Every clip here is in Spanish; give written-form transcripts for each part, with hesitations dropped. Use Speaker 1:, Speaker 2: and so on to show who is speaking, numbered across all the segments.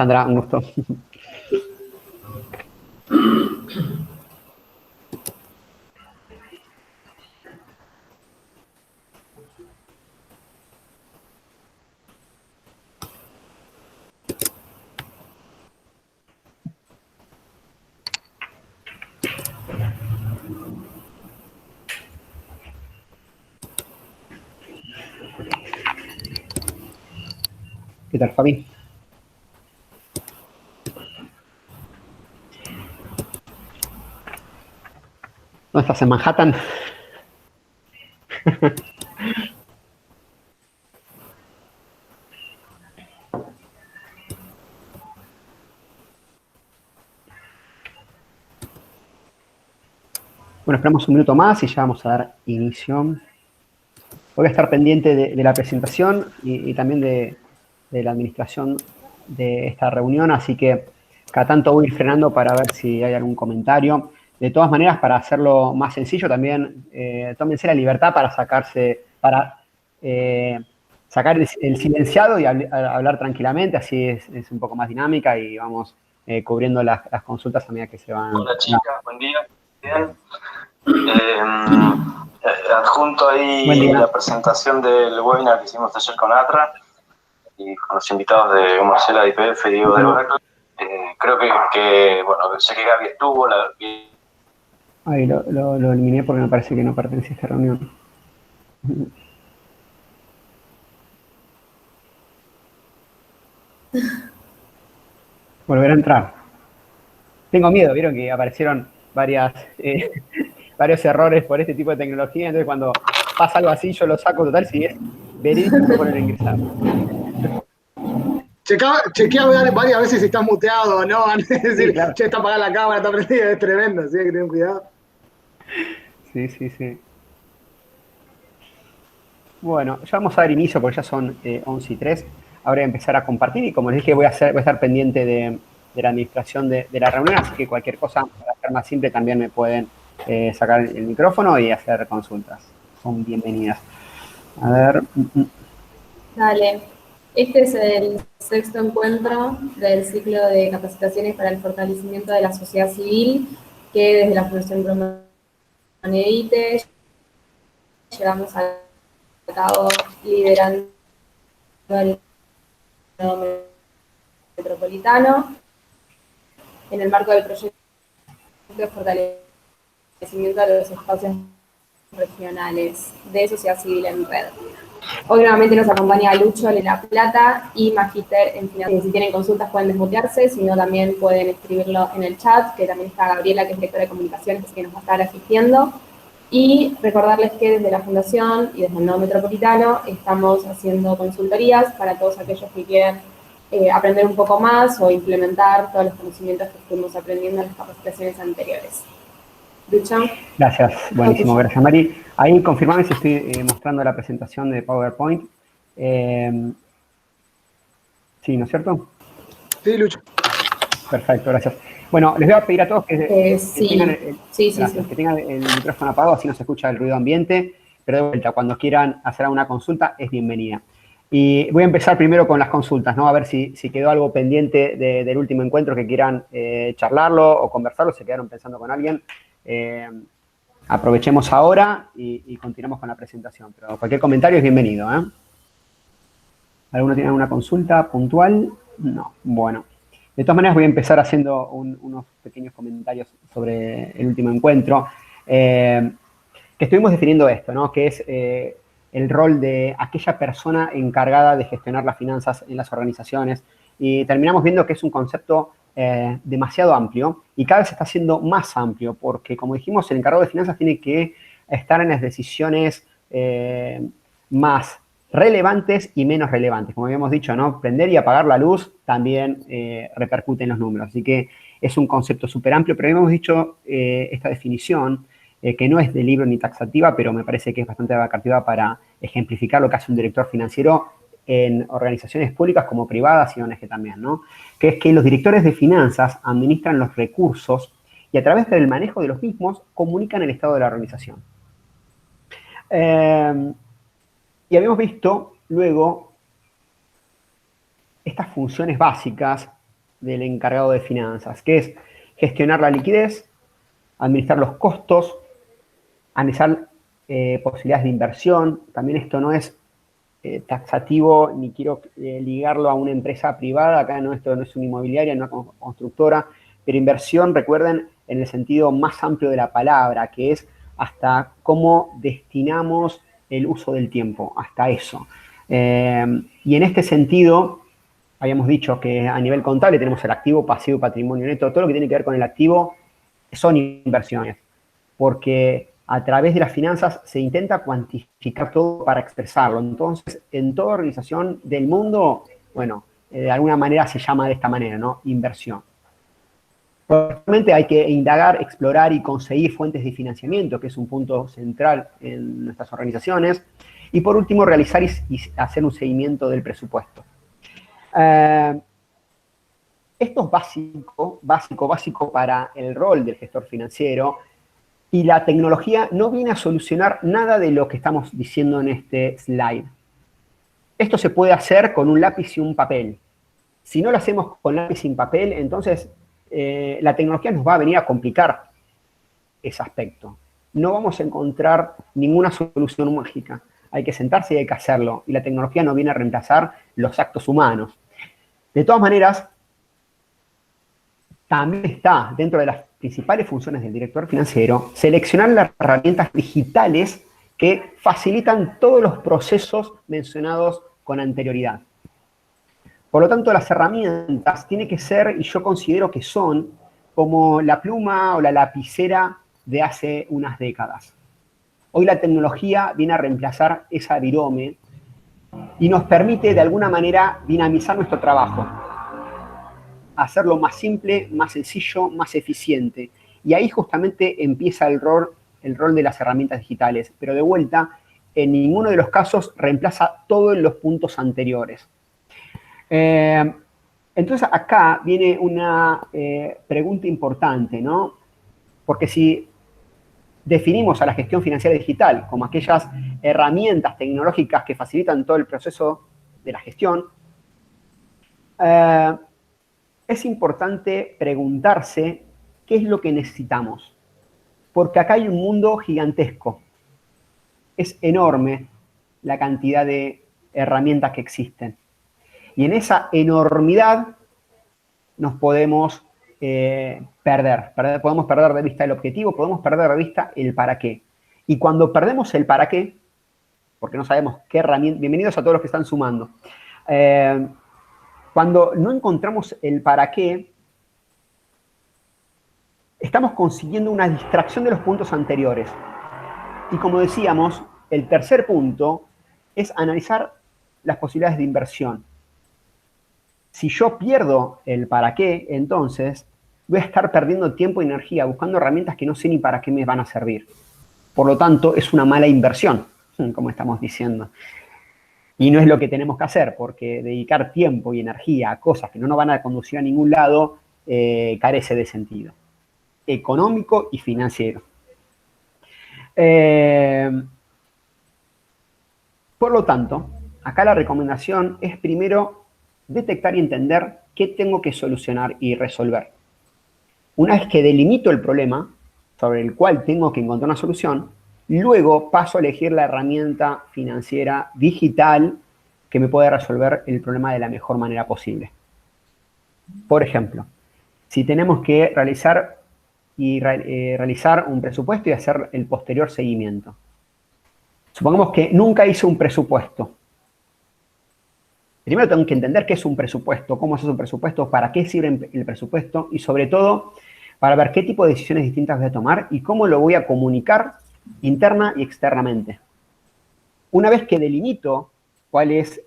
Speaker 1: Sandra, un gusto. ¿Qué tal, Fabi? ¿Dónde estás? ¿En Manhattan? Bueno, esperamos un minuto más y ya vamos a dar inicio. Voy a estar pendiente de la presentación y también de la administración de esta reunión, así que cada tanto voy a ir frenando para ver si hay algún comentario. De todas maneras, para hacerlo más sencillo, también tómense la libertad para sacar el silenciado y hablar tranquilamente, así es un poco más dinámica y vamos cubriendo las consultas a medida que se van.
Speaker 2: Hola chicas, buen día. Bien. Adjunto ahí la presentación del webinar que hicimos ayer con Atra y con los invitados de Marcela de IPF y Diego de Oracle. Creo que, bueno, sé que Gaby estuvo.
Speaker 1: Ahí lo eliminé porque me parece que no pertenece a esta reunión. Volver a entrar. Tengo miedo, vieron que aparecieron varios errores por este tipo de tecnología, entonces cuando pasa algo así yo lo saco total, si es verídico no poner a ingresar.
Speaker 3: Chequea varias veces si estás muteado o no, es decir,
Speaker 1: Sí, claro.
Speaker 3: che, está apagada la cámara, está prendida, es tremendo, así que tener cuidado.
Speaker 1: Sí. Bueno, ya vamos a dar inicio porque ya son 11:03. Ahora voy a empezar a compartir y como les dije voy a estar pendiente de la administración de la reunión, así que cualquier cosa para hacer más simple también me pueden sacar el micrófono y hacer consultas. Son bienvenidas. A ver.
Speaker 4: Dale. Este es el sexto encuentro del ciclo de capacitaciones para el fortalecimiento de la sociedad civil que desde la Fundación Promanedite llevamos a cabo liderando el metropolitano en el marco del proyecto de fortalecimiento de los espacios regionales de sociedad civil en red. Hoy nuevamente nos acompaña Lucho de La Plata y Magister en finanzas. Si tienen consultas pueden desmutearse, si no también pueden escribirlo en el chat, que también está Gabriela, que es directora de comunicaciones, que nos va a estar asistiendo. Y recordarles que desde la Fundación y desde el Nodo Metropolitano estamos haciendo consultorías para todos aquellos que quieran aprender un poco más o implementar todos los conocimientos que estuvimos aprendiendo en las capacitaciones anteriores. Lucho.
Speaker 1: Gracias, buenísimo, gracias Mari. Ahí confirmame si estoy mostrando la presentación de PowerPoint. Sí, ¿no es cierto?
Speaker 3: Sí, Lucho.
Speaker 1: Perfecto, gracias. Bueno, les voy a pedir a todos que tengan el micrófono apagado, así no se escucha el ruido ambiente, pero de vuelta, cuando quieran hacer alguna consulta, es bienvenida. Y voy a empezar primero con las consultas, ¿no? A ver si quedó algo pendiente del último encuentro que quieran charlarlo o conversarlo, se quedaron pensando con alguien. Aprovechemos ahora y continuamos con la presentación. Pero cualquier comentario es bienvenido, ¿eh? ¿Alguno tiene alguna consulta puntual? No. Bueno. De todas maneras voy a empezar haciendo unos pequeños comentarios sobre el último encuentro. Que estuvimos definiendo esto, ¿no? Que es el rol de aquella persona encargada de gestionar las finanzas en las organizaciones. Y terminamos viendo que es un concepto demasiado amplio y cada vez está siendo más amplio porque, como dijimos, el encargado de finanzas tiene que estar en las decisiones más relevantes y menos relevantes. Como habíamos dicho, ¿no? Prender y apagar la luz también repercute en los números. Así que es un concepto súper amplio, pero habíamos dicho esta definición que no es de libro ni taxativa, pero me parece que es bastante abarcativa para ejemplificar lo que hace un director financiero en organizaciones públicas como privadas y ONG también, ¿no? Que es que los directores de finanzas administran los recursos y a través del manejo de los mismos comunican el estado de la organización. Y habíamos visto luego estas funciones básicas del encargado de finanzas, que es gestionar la liquidez, administrar los costos, analizar posibilidades de inversión. También esto no es taxativo, ni quiero ligarlo a una empresa privada. Acá no, esto no es una inmobiliaria, no una constructora, pero inversión, recuerden, en el sentido más amplio de la palabra, que es hasta cómo destinamos el uso del tiempo, hasta eso. Y en este sentido, habíamos dicho que a nivel contable tenemos el activo, pasivo, patrimonio neto. Todo lo que tiene que ver con el activo son inversiones, porque a través de las finanzas se intenta cuantificar todo para expresarlo. Entonces, en toda organización del mundo, bueno, de alguna manera se llama de esta manera, ¿no? Inversión. Probablemente hay que indagar, explorar y conseguir fuentes de financiamiento, que es un punto central en nuestras organizaciones. Y por último, realizar y hacer un seguimiento del presupuesto. Esto es básico para el rol del gestor financiero, y la tecnología no viene a solucionar nada de lo que estamos diciendo en este slide. Esto se puede hacer con un lápiz y un papel. Si no lo hacemos con lápiz y papel, entonces la tecnología nos va a venir a complicar ese aspecto. No vamos a encontrar ninguna solución mágica. Hay que sentarse y hay que hacerlo. Y la tecnología no viene a reemplazar los actos humanos. De todas maneras, también está dentro de las principales funciones del director financiero seleccionar las herramientas digitales que facilitan todos los procesos mencionados con anterioridad. Por lo tanto, las herramientas tienen que ser, y yo considero que son, como la pluma o la lapicera de hace unas décadas. Hoy la tecnología viene a reemplazar esa virome y nos permite de alguna manera dinamizar nuestro trabajo, hacerlo más simple, más sencillo, más eficiente. Y ahí justamente empieza el rol de las herramientas digitales. Pero de vuelta, en ninguno de los casos reemplaza todos los puntos anteriores. Entonces acá viene una pregunta importante, ¿no? Porque si definimos a la gestión financiera digital como aquellas herramientas tecnológicas que facilitan todo el proceso de la gestión, es importante preguntarse qué es lo que necesitamos. Porque acá hay un mundo gigantesco. Es enorme la cantidad de herramientas que existen. Y en esa enormidad nos podemos perder. Podemos perder de vista el objetivo, podemos perder de vista el para qué. Y cuando perdemos el para qué, porque no sabemos qué herramienta... Bienvenidos a todos los que están sumando. Cuando no encontramos el para qué, estamos consiguiendo una distracción de los puntos anteriores. Y como decíamos, el tercer punto es analizar las posibilidades de inversión. Si yo pierdo el para qué, entonces voy a estar perdiendo tiempo y energía buscando herramientas que no sé ni para qué me van a servir. Por lo tanto, es una mala inversión, como estamos diciendo. Y no es lo que tenemos que hacer, porque dedicar tiempo y energía a cosas que no nos van a conducir a ningún lado carece de sentido económico y financiero. Por lo tanto, acá la recomendación es primero detectar y entender qué tengo que solucionar y resolver. Una vez que delimito el problema sobre el cual tengo que encontrar una solución, luego paso a elegir la herramienta financiera digital que me puede resolver el problema de la mejor manera posible. Por ejemplo, si tenemos que realizar un presupuesto y hacer el posterior seguimiento. Supongamos que nunca hice un presupuesto. Primero tengo que entender qué es un presupuesto, cómo es un presupuesto, para qué sirve el presupuesto y sobre todo para ver qué tipo de decisiones distintas voy a tomar y cómo lo voy a comunicar interna y externamente. Una vez que delimito cuál es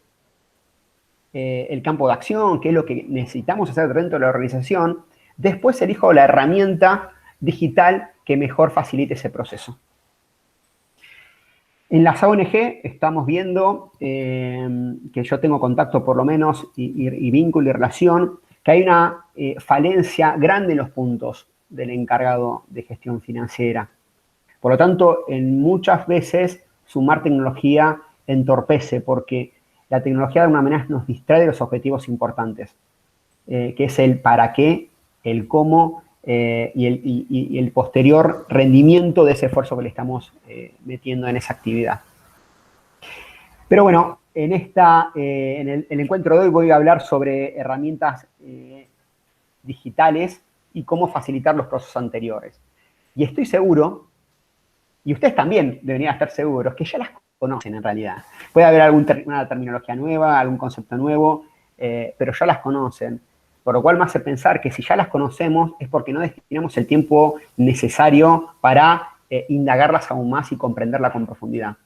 Speaker 1: el campo de acción, qué es lo que necesitamos hacer dentro de la organización, después elijo la herramienta digital que mejor facilite ese proceso. En las ONG estamos viendo que yo tengo contacto por lo menos y vínculo y relación, que hay una falencia grande en los puntos del encargado de gestión financiera. Por lo tanto, muchas veces sumar tecnología entorpece porque la tecnología de alguna manera nos distrae de los objetivos importantes. que es el para qué, el cómo y el posterior rendimiento de ese esfuerzo que le estamos metiendo en esa actividad. Pero bueno, en el encuentro de hoy voy a hablar sobre herramientas digitales y cómo facilitar los procesos anteriores. Y estoy seguro, y ustedes también deberían estar seguros, que ya las conocen en realidad. Puede haber alguna terminología nueva, algún concepto nuevo, pero ya las conocen. Por lo cual me hace pensar que si ya las conocemos es porque no destinamos el tiempo necesario para indagarlas aún más y comprenderla con profundidad.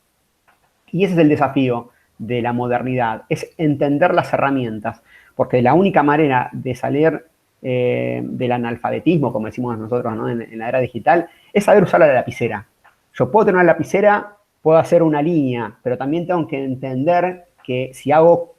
Speaker 1: Y ese es el desafío de la modernidad, es entender las herramientas, porque la única manera de salir del analfabetismo, como decimos nosotros, ¿no? en la era digital, es saber usar la lapicera. Yo puedo tener una lapicera, puedo hacer una línea, pero también tengo que entender que si hago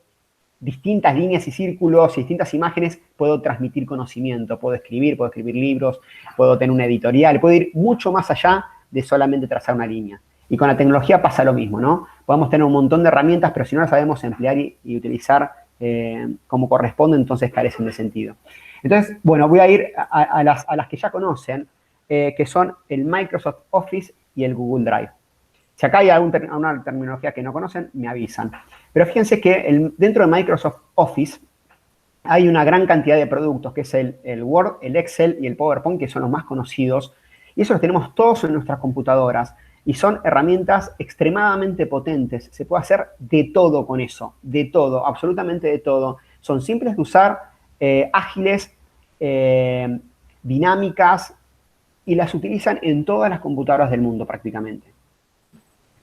Speaker 1: distintas líneas y círculos y distintas imágenes, puedo transmitir conocimiento, puedo escribir libros, puedo tener una editorial, puedo ir mucho más allá de solamente trazar una línea. Y con la tecnología pasa lo mismo, ¿no? Podemos tener un montón de herramientas, pero si no las sabemos emplear y utilizar como corresponde, entonces carecen de sentido. Entonces, bueno, voy a ir a las que ya conocen, que son el Microsoft Office y el Google Drive. Si acá hay alguna terminología que no conocen, me avisan. Pero fíjense que dentro de Microsoft Office hay una gran cantidad de productos, que es el Word, el Excel y el PowerPoint, que son los más conocidos. Y eso los tenemos todos en nuestras computadoras. Y son herramientas extremadamente potentes. Se puede hacer de todo con eso. De todo, absolutamente de todo. Son simples de usar, ágiles, dinámicas, y las utilizan en todas las computadoras del mundo prácticamente.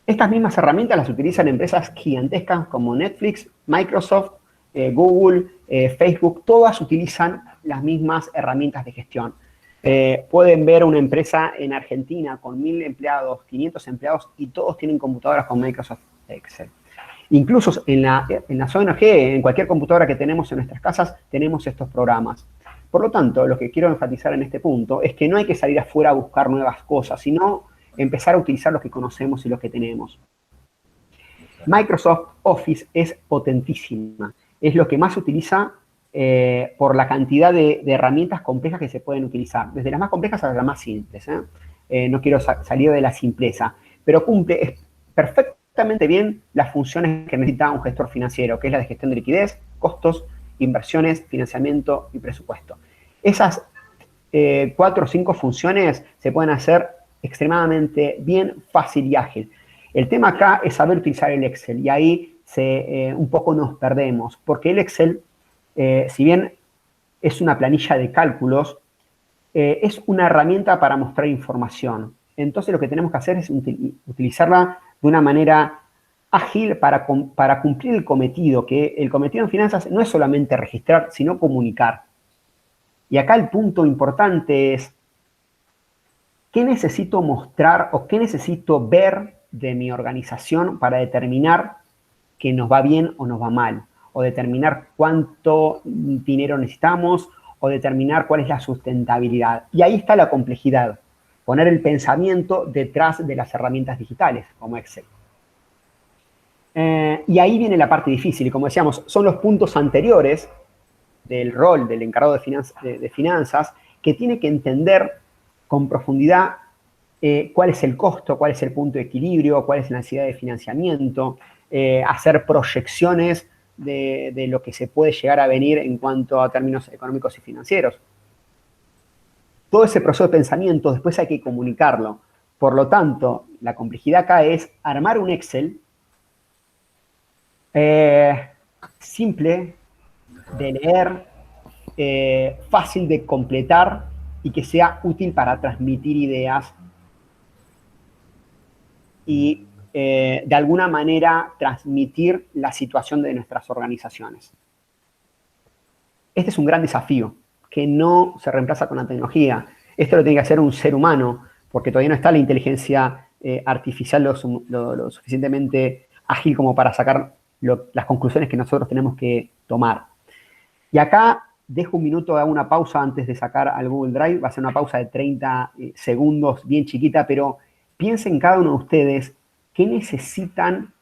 Speaker 1: Estas mismas herramientas las utilizan empresas gigantescas como Netflix, Microsoft, Google, Facebook. Todas utilizan las mismas herramientas de gestión. Pueden ver una empresa en Argentina con 1000 empleados, 500 empleados y todos tienen computadoras con Microsoft Excel. Incluso en las ONG, en cualquier computadora que tenemos en nuestras casas, tenemos estos programas. Por lo tanto, lo que quiero enfatizar en este punto es que no hay que salir afuera a buscar nuevas cosas, sino empezar a utilizar los que conocemos y los que tenemos. Microsoft Office es potentísima. Es lo que más se utiliza por la cantidad de herramientas complejas que se pueden utilizar. Desde las más complejas a las más simples. No quiero salir de la simpleza, pero cumple perfectamente bien las funciones que necesita un gestor financiero, que es la de gestión de liquidez, costos, inversiones, financiamiento y presupuesto. Esas 4 o 5 funciones se pueden hacer extremadamente bien, fácil y ágil. El tema acá es saber utilizar el Excel y ahí un poco nos perdemos, porque el Excel, si bien es una planilla de cálculos, es una herramienta para mostrar información. Entonces lo que tenemos que hacer es utilizarla de una manera ágil para cumplir el cometido, que el cometido en finanzas no es solamente registrar, sino comunicar. Y acá el punto importante es, ¿qué necesito mostrar o qué necesito ver de mi organización para determinar que nos va bien o nos va mal? O determinar cuánto dinero necesitamos, o determinar cuál es la sustentabilidad. Y ahí está la complejidad, poner el pensamiento detrás de las herramientas digitales, como Excel. Y ahí viene la parte difícil, y como decíamos, son los puntos anteriores del rol del encargado de finanzas, que tiene que entender con profundidad cuál es el costo, cuál es el punto de equilibrio, cuál es la necesidad de financiamiento, hacer proyecciones de lo que se puede llegar a venir en cuanto a términos económicos y financieros. Todo ese proceso de pensamiento después hay que comunicarlo. Por lo tanto, la complejidad acá es armar un Excel simple de leer, fácil de completar y que sea útil para transmitir ideas y de alguna manera transmitir la situación de nuestras organizaciones. Este es un gran desafío que no se reemplaza con la tecnología. Esto lo tiene que hacer un ser humano porque todavía no está la inteligencia artificial lo suficientemente ágil como para sacar las conclusiones que nosotros tenemos que tomar. Y acá dejo un minuto, hago una pausa antes de sacar al Google Drive. Va a ser una pausa de 30 segundos, bien chiquita, pero piensen cada uno de ustedes qué necesitan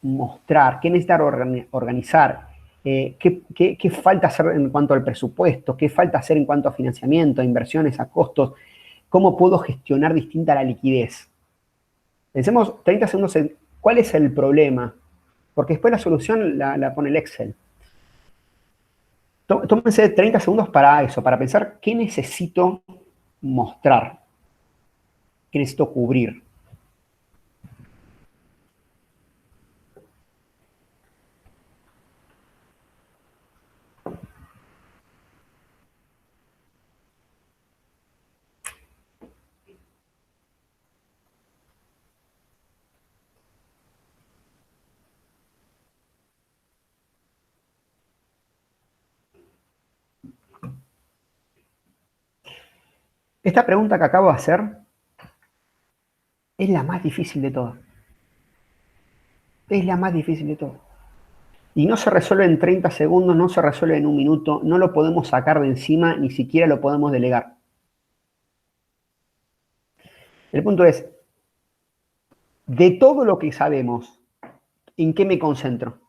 Speaker 1: mostrar, qué necesitan organizar ¿Qué falta hacer en cuanto al presupuesto? ¿Qué falta hacer en cuanto a financiamiento, a inversiones, a costos? ¿Cómo puedo gestionar distinta la liquidez? Pensemos 30 segundos en cuál es el problema, porque después la solución la pone el Excel. Tómense 30 segundos para eso, para pensar qué necesito mostrar, qué necesito cubrir. Esta pregunta que acabo de hacer es la más difícil de todas. Es la más difícil de todas. Y no se resuelve en 30 segundos, no se resuelve en un minuto, no lo podemos sacar de encima, ni siquiera lo podemos delegar. El punto es, de todo lo que sabemos, ¿en qué me concentro?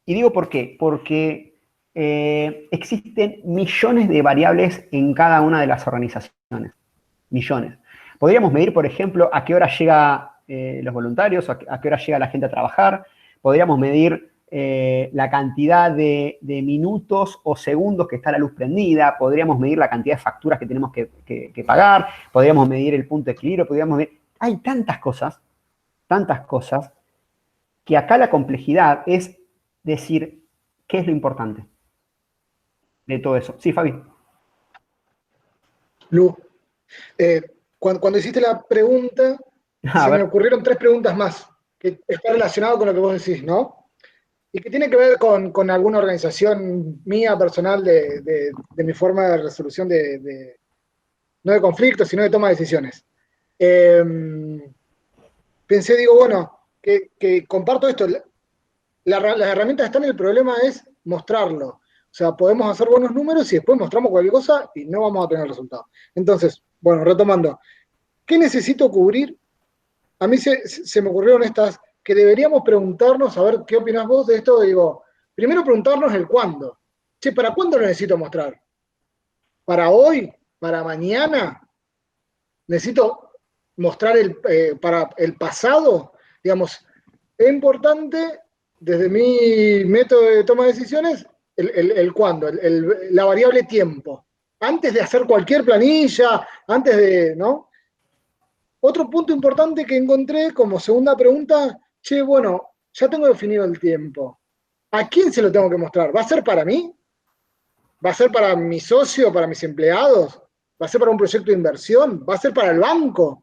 Speaker 1: Y digo por qué. Porque existen millones de variables en cada una de las organizaciones. Millones. Podríamos medir, por ejemplo, a qué hora llegan los voluntarios, a qué hora llega la gente a trabajar. Podríamos medir la cantidad de minutos o segundos que está la luz prendida. Podríamos medir la cantidad de facturas que tenemos que pagar. Podríamos medir el punto de equilibrio. Hay tantas cosas, que acá la complejidad es decir qué es lo importante de todo eso. Sí, Fabi.
Speaker 3: Lu, cuando hiciste la pregunta, se me ocurrieron 3 preguntas más, que está relacionado con lo que vos decís, ¿no? Y que tiene que ver con alguna organización mía, personal, de mi forma de resolución no de conflictos, sino de toma de decisiones. Pensé, digo, bueno, que comparto esto. Las herramientas están, el problema es mostrarlo. O sea, podemos hacer buenos números y después mostramos cualquier cosa y no vamos a tener resultados. Entonces, bueno, retomando, ¿qué necesito cubrir? A mí se me ocurrieron estas que deberíamos preguntarnos, a ver qué opinas vos de esto. Digo, primero preguntarnos el cuándo. Che, ¿para cuándo lo necesito mostrar? ¿Para hoy? ¿Para mañana? ¿Necesito mostrar para el pasado? Digamos, es importante, desde mi método de toma de decisiones, el cuándo, la variable tiempo. Antes de hacer cualquier planilla, antes de, ¿no? Otro punto importante que encontré como segunda pregunta, che, bueno, ya tengo definido el tiempo. ¿A quién se lo tengo que mostrar? ¿Va a ser para mí? ¿Va a ser para mi socio, para mis empleados? ¿Va a ser para un proyecto de inversión? ¿Va a ser para el banco?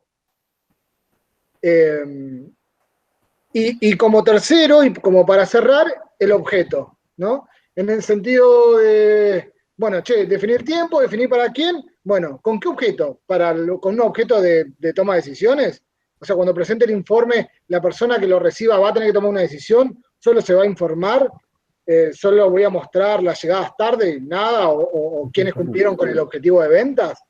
Speaker 3: Y como tercero, y como para cerrar, el objeto, ¿no? En el sentido de, bueno, che, definir tiempo, definir para quién. Bueno, ¿con qué objeto? ¿Con un objeto de toma de decisiones? O sea, cuando presente el informe, la persona que lo reciba va a tener que tomar una decisión, solo se va a informar, solo voy a mostrar las llegadas tarde y nada, o quienes cumplieron con el objetivo de ventas.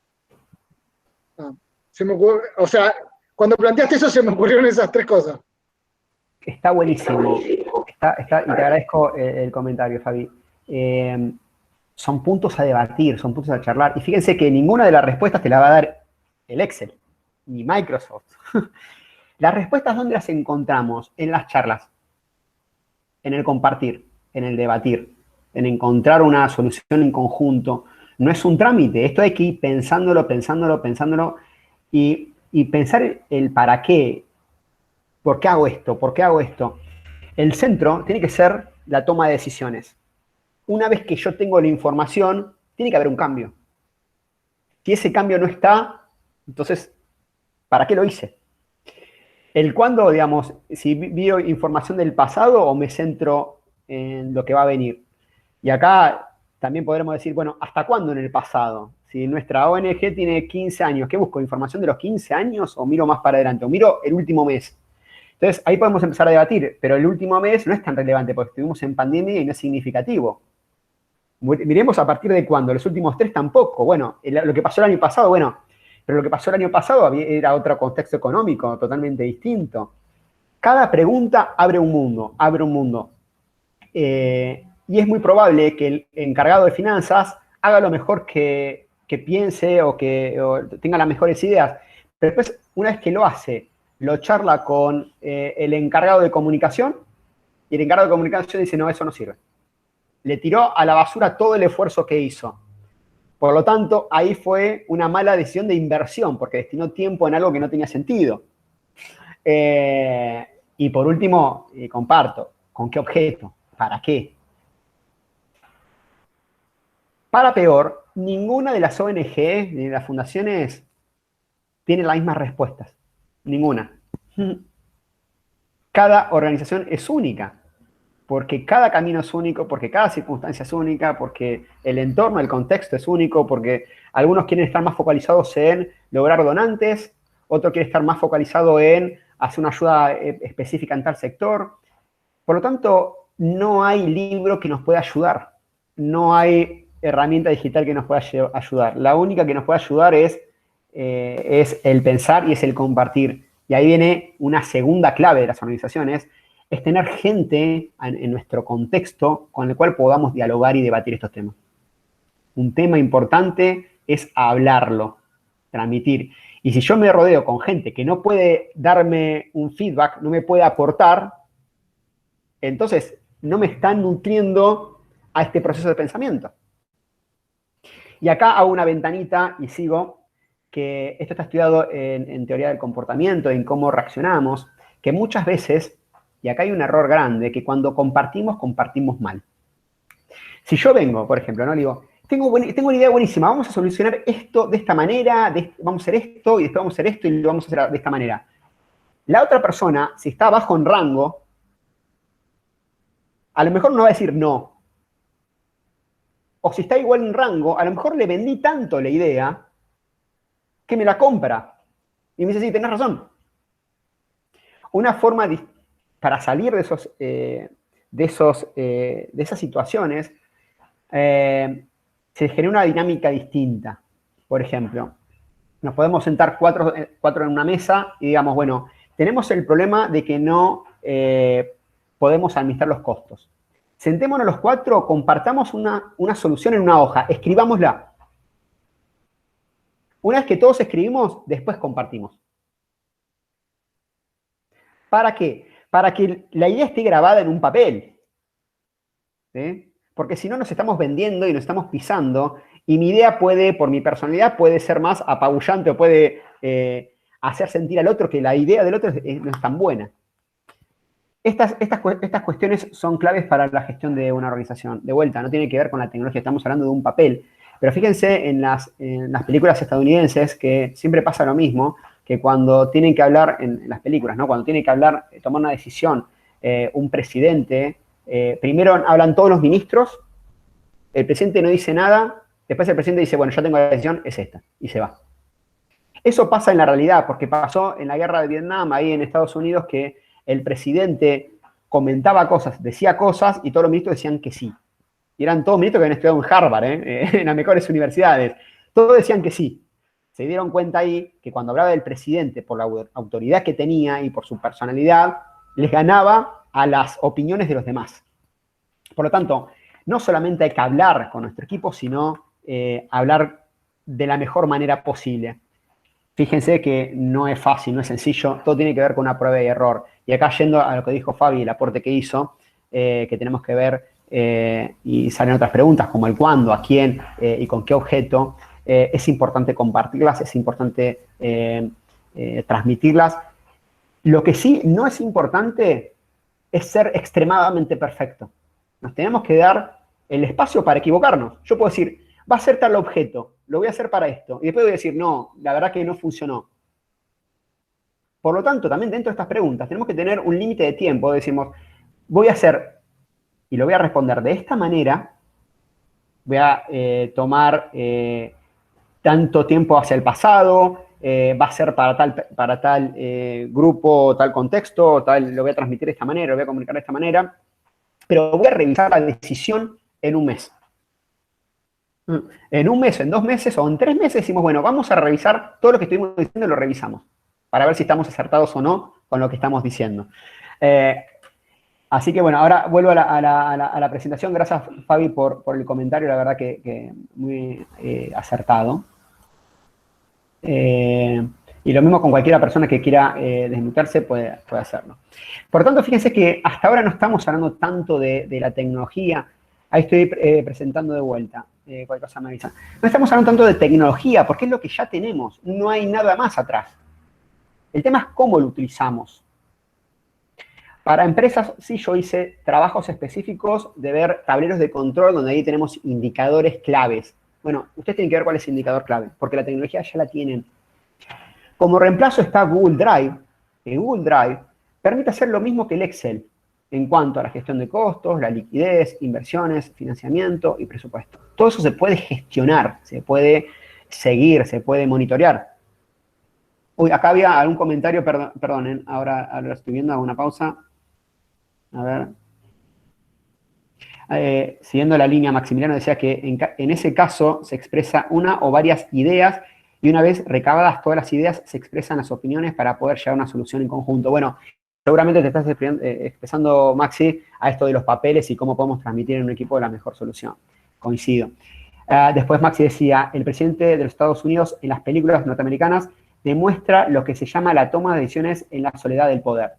Speaker 3: O sea, cuando planteaste eso se me ocurrieron esas 3 cosas.
Speaker 1: Está buenísimo. Y te agradezco el comentario, Fabi. Son puntos a debatir, son puntos a charlar. Y fíjense que ninguna de las respuestas te la va a dar el Excel, ni Microsoft. Las respuestas, ¿dónde las encontramos? En las charlas, en el compartir, en el debatir, en encontrar una solución en conjunto. No es un trámite, esto hay que ir pensándolo y pensar el para qué. ¿Por qué hago esto? ¿Por qué hago esto? El centro tiene que ser la toma de decisiones. Una vez que yo tengo la información, tiene que haber un cambio. Si ese cambio no está, entonces, ¿para qué lo hice? El cuándo, digamos, si veo información del pasado o me centro en lo que va a venir. Y acá también podremos decir, bueno, ¿hasta cuándo en el pasado? Si nuestra ONG tiene 15 años, ¿qué busco? ¿Información de los 15 años o miro más para adelante? O miro el último mes. Entonces, ahí podemos empezar a debatir, pero el último mes no es tan relevante porque estuvimos en pandemia y no es significativo. Miremos a partir de cuándo, los últimos 3 tampoco. Bueno, lo que pasó el año pasado, bueno, pero lo que pasó el año pasado era otro contexto económico totalmente distinto. Cada pregunta abre un mundo. Y y es muy probable que el encargado de finanzas haga lo mejor que piense o tenga las mejores ideas. Pero después, una vez que lo hace, lo charla con el encargado de comunicación y el encargado de comunicación dice, no, eso no sirve. Le tiró a la basura todo el esfuerzo que hizo. Por lo tanto, ahí fue una mala decisión de inversión porque destinó tiempo en algo que no tenía sentido. Y por último, comparto, ¿con qué objeto? ¿Para qué? Para peor, ninguna de las ONG ni de las fundaciones tiene las mismas respuestas. Ninguna. Cada organización es única, porque cada camino es único, porque cada circunstancia es única, porque el entorno, el contexto es único, porque algunos quieren estar más focalizados en lograr donantes, otro quiere estar más focalizado en hacer una ayuda específica en tal sector. Por lo tanto, no hay libro que nos pueda ayudar. No hay herramienta digital que nos pueda ayudar. La única que nos puede ayudar es el pensar y es el compartir. Y ahí viene una segunda clave de las organizaciones, es tener gente en nuestro contexto con el cual podamos dialogar y debatir estos temas. Un tema importante es hablarlo, transmitir. Y si yo me rodeo con gente que no puede darme un feedback, no me puede aportar, entonces no me están nutriendo a este proceso de pensamiento. Y acá hago una ventanita y sigo, que esto está estudiado en teoría del comportamiento, en cómo reaccionamos, que muchas veces, y acá hay un error grande, que cuando compartimos mal. Si yo vengo, por ejemplo, ¿no? Le digo, tengo una idea buenísima, vamos a solucionar esto de esta manera, vamos a hacer esto, y después vamos a hacer esto, y lo vamos a hacer de esta manera. La otra persona, si está bajo en rango, a lo mejor no va a decir no. O si está igual en rango, a lo mejor le vendí tanto la idea que me la compra. Y me dice, sí, tenés razón. Una forma para salir de esas situaciones, se genera una dinámica distinta. Por ejemplo, nos podemos sentar cuatro en una mesa y digamos, bueno, tenemos el problema de que no podemos administrar los costos. Sentémonos los cuatro, compartamos una solución en una hoja, escribámosla. Una vez que todos escribimos, después compartimos. ¿Para qué? Para que la idea esté grabada en un papel. ¿Sí? Porque si no nos estamos vendiendo y nos estamos pisando, y mi idea puede, por mi personalidad, puede ser más apabullante o puede hacer sentir al otro que la idea del otro no es tan buena. Estas cuestiones son claves para la gestión de una organización. De vuelta, no tiene que ver con la tecnología, estamos hablando de un papel. Pero fíjense en las películas estadounidenses que siempre pasa lo mismo, que cuando tienen que hablar, en las películas, ¿no? Cuando tienen que hablar, tomar una decisión, un presidente, primero hablan todos los ministros, el presidente no dice nada, después el presidente dice, bueno, yo tengo la decisión, es esta, y se va. Eso pasa en la realidad, porque pasó en la guerra de Vietnam, ahí en Estados Unidos, que el presidente comentaba cosas, decía cosas, y todos los ministros decían que sí. Y eran todos ministros que habían estudiado en Harvard, en las mejores universidades. Todos decían que sí. Se dieron cuenta ahí que cuando hablaba del presidente, por la autoridad que tenía y por su personalidad, les ganaba a las opiniones de los demás. Por lo tanto, no solamente hay que hablar con nuestro equipo, sino hablar de la mejor manera posible. Fíjense que no es fácil, no es sencillo, todo tiene que ver con una prueba y error. Y acá yendo a lo que dijo Fabi, el aporte que hizo, que tenemos que ver, y salen otras preguntas como el cuándo, a quién y con qué objeto, es importante compartirlas, es importante transmitirlas. Lo que sí no es importante es ser extremadamente perfecto. Nos tenemos que dar el espacio para equivocarnos. Yo puedo decir, va a ser tal objeto, lo voy a hacer para esto. Y después voy a decir, no, la verdad que no funcionó. Por lo tanto, también dentro de estas preguntas tenemos que tener un límite de tiempo. Decimos, voy a hacer y lo voy a responder de esta manera. Voy a tomar tanto tiempo hacia el pasado, va a ser para tal grupo, tal contexto, lo voy a transmitir de esta manera, lo voy a comunicar de esta manera. Pero voy a revisar la decisión en un mes. En un mes, en 2 meses o en 3 meses decimos, bueno, vamos a revisar todo lo que estuvimos diciendo y lo revisamos para ver si estamos acertados o no con lo que estamos diciendo. Así que bueno, ahora vuelvo a la presentación. Gracias, Fabi, por el comentario, la verdad que muy acertado. Y lo mismo con cualquiera persona que quiera desmutearse puede hacerlo. Por tanto, fíjense que hasta ahora no estamos hablando tanto de la tecnología. Ahí estoy presentando de vuelta. Cualquier cosa me avisa. No estamos hablando tanto de tecnología, porque es lo que ya tenemos. No hay nada más atrás. El tema es cómo lo utilizamos. Para empresas, sí, yo hice trabajos específicos de ver tableros de control donde ahí tenemos indicadores claves. Bueno, ustedes tienen que ver cuál es el indicador clave, porque la tecnología ya la tienen. Como reemplazo está Google Drive. Google Drive permite hacer lo mismo que el Excel en cuanto a la gestión de costos, la liquidez, inversiones, financiamiento y presupuesto. Todo eso se puede gestionar, se puede seguir, se puede monitorear. Uy, acá había algún comentario, perdonen, ahora lo estoy viendo, hago una pausa. A ver. Siguiendo la línea, Maximiliano decía que en ese caso se expresa una o varias ideas y una vez recabadas todas las ideas se expresan las opiniones para poder llegar a una solución en conjunto. Bueno, seguramente te estás expresando, Maxi, a esto de los papeles y cómo podemos transmitir en un equipo la mejor solución. Coincido. Después Maxi decía, el presidente de los Estados Unidos en las películas norteamericanas demuestra lo que se llama la toma de decisiones en la soledad del poder.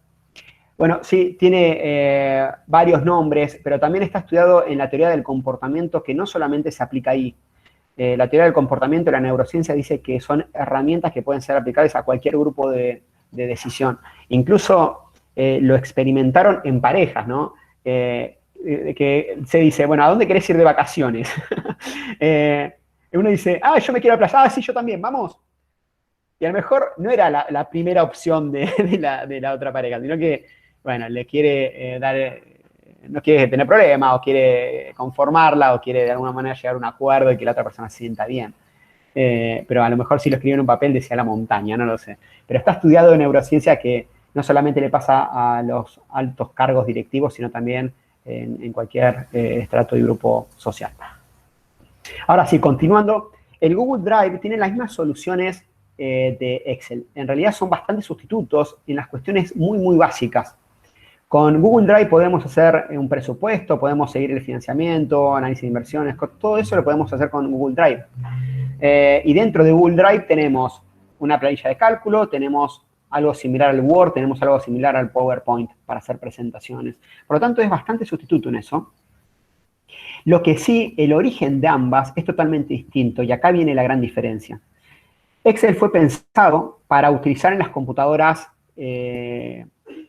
Speaker 1: Bueno, sí, tiene varios nombres, pero también está estudiado en la teoría del comportamiento, que no solamente se aplica ahí. La teoría del comportamiento y la neurociencia dice que son herramientas que pueden ser aplicables a cualquier grupo de decisión. Incluso lo experimentaron en parejas, ¿no? Que se dice, bueno, ¿a dónde querés ir de vacaciones? Uno dice, yo me quiero a la playa, sí, yo también, vamos. Y a lo mejor no era la primera opción de la otra pareja, sino que, bueno, le quiere no quiere tener problemas, o quiere conformarla, o quiere de alguna manera llegar a un acuerdo y que la otra persona se sienta bien. Pero a lo mejor si lo escribió en un papel decía la montaña, no lo sé. Pero está estudiado en neurociencia que no solamente le pasa a los altos cargos directivos, sino también en cualquier estrato y grupo social. Ahora sí, continuando, el Google Drive tiene las mismas soluciones de Excel. En realidad son bastantes sustitutos en las cuestiones muy, muy básicas. Con Google Drive podemos hacer un presupuesto, podemos seguir el financiamiento, análisis de inversiones, todo eso lo podemos hacer con Google Drive. Y dentro de Google Drive tenemos una planilla de cálculo, tenemos algo similar al Word, tenemos algo similar al PowerPoint para hacer presentaciones. Por lo tanto, es bastante sustituto en eso. Lo que sí, el origen de ambas es totalmente distinto y acá viene la gran diferencia. Excel fue pensado para utilizar en las computadoras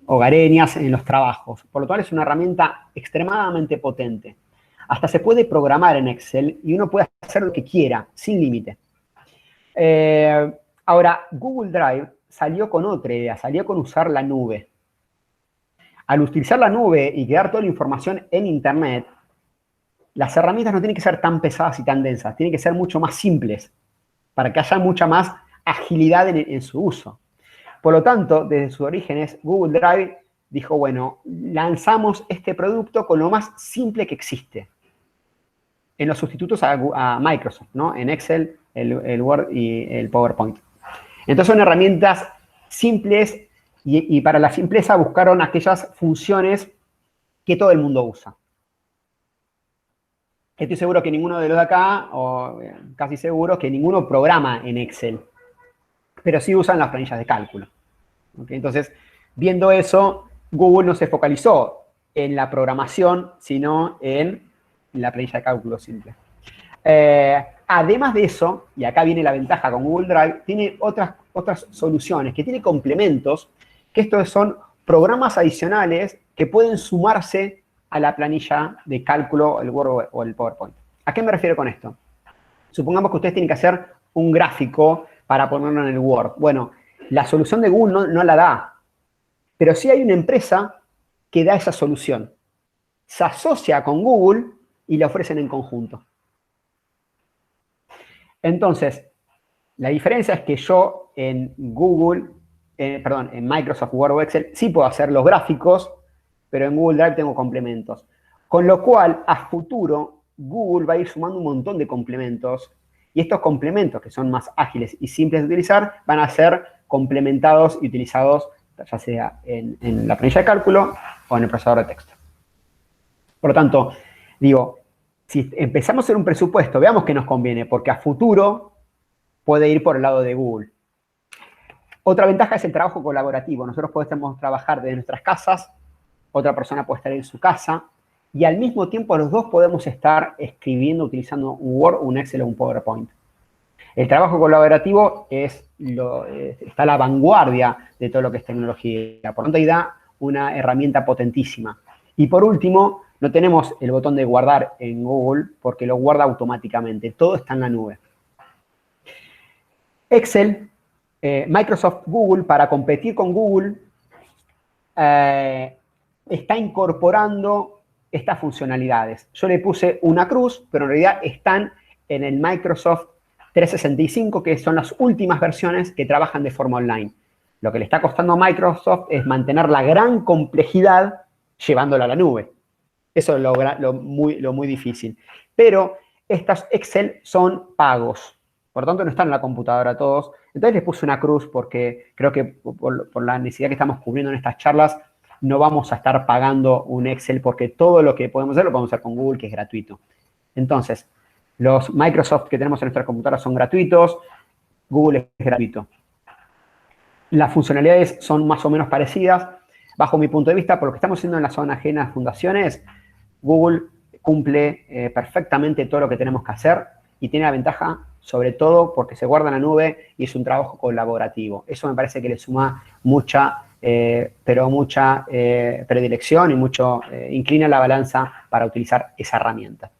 Speaker 1: hogareñas, en los trabajos. Por lo tanto, es una herramienta extremadamente potente. Hasta se puede programar en Excel y uno puede hacer lo que quiera, sin límite. Ahora, Google Drive salió con otra idea, salió con usar la nube. Al utilizar la nube y quedar toda la información en Internet, las herramientas no tienen que ser tan pesadas y tan densas, tienen que ser mucho más simples, para que haya mucha más agilidad en su uso. Por lo tanto, desde sus orígenes, Google Drive dijo, bueno, lanzamos este producto con lo más simple que existe. En los sustitutos a Microsoft, ¿no? En Excel, el Word y el PowerPoint. Entonces son herramientas simples y para la simpleza buscaron aquellas funciones que todo el mundo usa. Estoy seguro que ninguno de los de acá, o casi seguro, que ninguno programa en Excel, pero sí usan las planillas de cálculo. ¿Okay? Entonces, viendo eso, Google no se focalizó en la programación, sino en la planilla de cálculo simple. Además de eso, y acá viene la ventaja con Google Drive, tiene otras soluciones, que tiene complementos, que estos son programas adicionales que pueden sumarse a la planilla de cálculo, el Word o el PowerPoint. ¿A qué me refiero con esto? Supongamos que ustedes tienen que hacer un gráfico para ponerlo en el Word. Bueno, la solución de Google no la da, pero sí hay una empresa que da esa solución. Se asocia con Google y la ofrecen en conjunto. Entonces, la diferencia es que yo en en Microsoft Word o Excel sí puedo hacer los gráficos, pero en Google Drive tengo complementos. Con lo cual, a futuro, Google va a ir sumando un montón de complementos y estos complementos, que son más ágiles y simples de utilizar, van a ser complementados y utilizados ya sea en la planilla de cálculo o en el procesador de texto. Por lo tanto, digo, si empezamos a hacer un presupuesto, veamos que nos conviene, porque a futuro puede ir por el lado de Google. Otra ventaja es el trabajo colaborativo. Nosotros podemos trabajar desde nuestras casas, otra persona puede estar en su casa, y al mismo tiempo los dos podemos estar escribiendo, utilizando un Word, un Excel o un PowerPoint. El trabajo colaborativo está a la vanguardia de todo lo que es tecnología. Por lo tanto, ahí da una herramienta potentísima. Y por último, no tenemos el botón de guardar en Google porque lo guarda automáticamente. Todo está en la nube. Excel, Microsoft, Google, para competir con Google, está incorporando estas funcionalidades. Yo le puse una cruz, pero en realidad están en el Microsoft 365, que son las últimas versiones que trabajan de forma online. Lo que le está costando a Microsoft es mantener la gran complejidad llevándola a la nube. Eso es lo muy difícil. Pero estas Excel son pagos. Por lo tanto, no están en la computadora todos. Entonces les puse una cruz porque creo que por la necesidad que estamos cubriendo en estas charlas, no vamos a estar pagando un Excel porque todo lo que podemos hacer lo podemos hacer con Google, que es gratuito. Entonces, los Microsoft que tenemos en nuestras computadoras son gratuitos, Google es gratuito. Las funcionalidades son más o menos parecidas. Bajo mi punto de vista, por lo que estamos haciendo en la zona ajena de fundaciones, Google cumple perfectamente todo lo que tenemos que hacer y tiene la ventaja, sobre todo, porque se guarda en la nube y es un trabajo colaborativo. Eso me parece que le suma mucha predilección y mucho inclina la balanza para utilizar esa herramienta.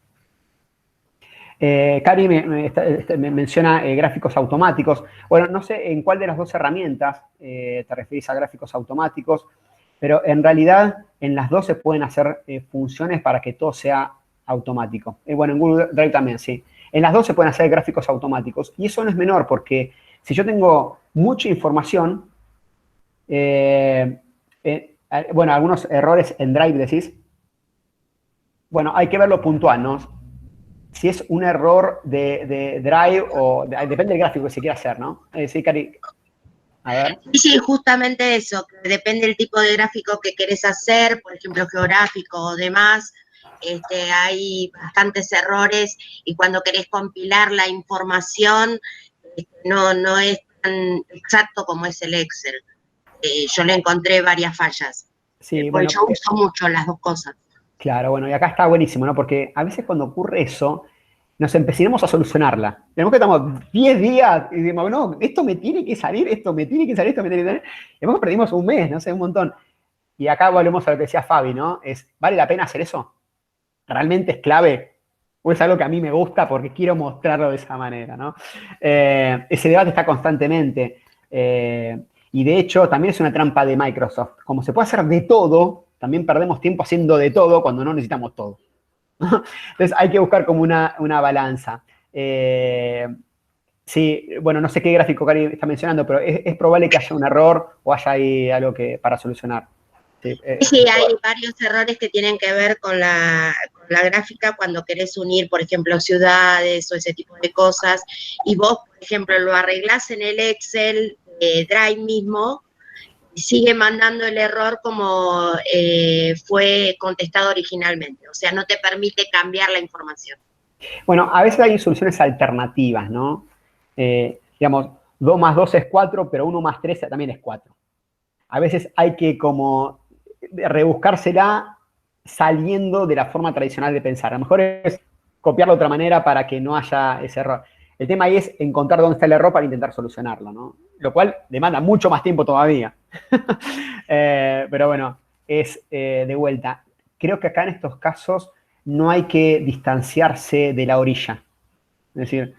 Speaker 1: Cari me menciona gráficos automáticos. Bueno, no sé en cuál de las dos herramientas te referís a gráficos automáticos, pero en realidad en las dos se pueden hacer funciones para que todo sea automático. Bueno, en Google Drive también, sí. En las dos se pueden hacer gráficos automáticos y eso no es menor porque si yo tengo mucha información, bueno, algunos errores en Drive decís, bueno, hay que verlo puntual, ¿no? Si es un error de Drive o depende del gráfico que se quiera hacer, ¿no? Sí, Cari. A ver.
Speaker 5: Sí, justamente eso, que depende del tipo de gráfico que querés hacer, por ejemplo, geográfico o demás, hay bastantes errores y cuando querés compilar la información no es tan exacto como es el Excel. Yo le encontré varias fallas.
Speaker 1: Sí,
Speaker 5: bueno, yo uso mucho las dos cosas.
Speaker 1: Claro, bueno, y acá está buenísimo, ¿no? Porque a veces cuando ocurre eso, nos empecinamos a solucionarla. Tenemos que estamos 10 días y decimos, no, esto me tiene que salir, esto me tiene que salir, esto me tiene que salir. Y después perdimos un mes, no sé, un montón. Y acá volvemos a lo que decía Fabi, ¿no? ¿Vale la pena hacer eso? ¿Realmente es clave? ¿O es algo que a mí me gusta porque quiero mostrarlo de esa manera, ¿no? Ese debate está constantemente. Y de hecho, también es una trampa de Microsoft. Como se puede hacer de todo, también perdemos tiempo haciendo de todo cuando no necesitamos todo. Entonces hay que buscar como una balanza. Sí, bueno, no sé qué gráfico Cari está mencionando, pero es probable que haya un error o haya ahí algo para solucionar.
Speaker 5: Sí, hay varios errores que tienen que ver con la gráfica cuando querés unir, por ejemplo, ciudades o ese tipo de cosas, y vos, por ejemplo, lo arreglás en el Excel Drive mismo, y sigue mandando el error como fue contestado originalmente, o sea, no te permite cambiar la información.
Speaker 1: Bueno, a veces hay soluciones alternativas, ¿no? Digamos, 2 más 2 es 4, pero 1 más 3 también es 4. A veces hay que como rebuscársela saliendo de la forma tradicional de pensar. A lo mejor es copiarlo de otra manera para que no haya ese error. El tema ahí es encontrar dónde está el error para intentar solucionarlo, ¿no? Lo cual demanda mucho más tiempo todavía. Pero bueno, de vuelta. Creo que acá en estos casos no hay que distanciarse de la orilla. Es decir,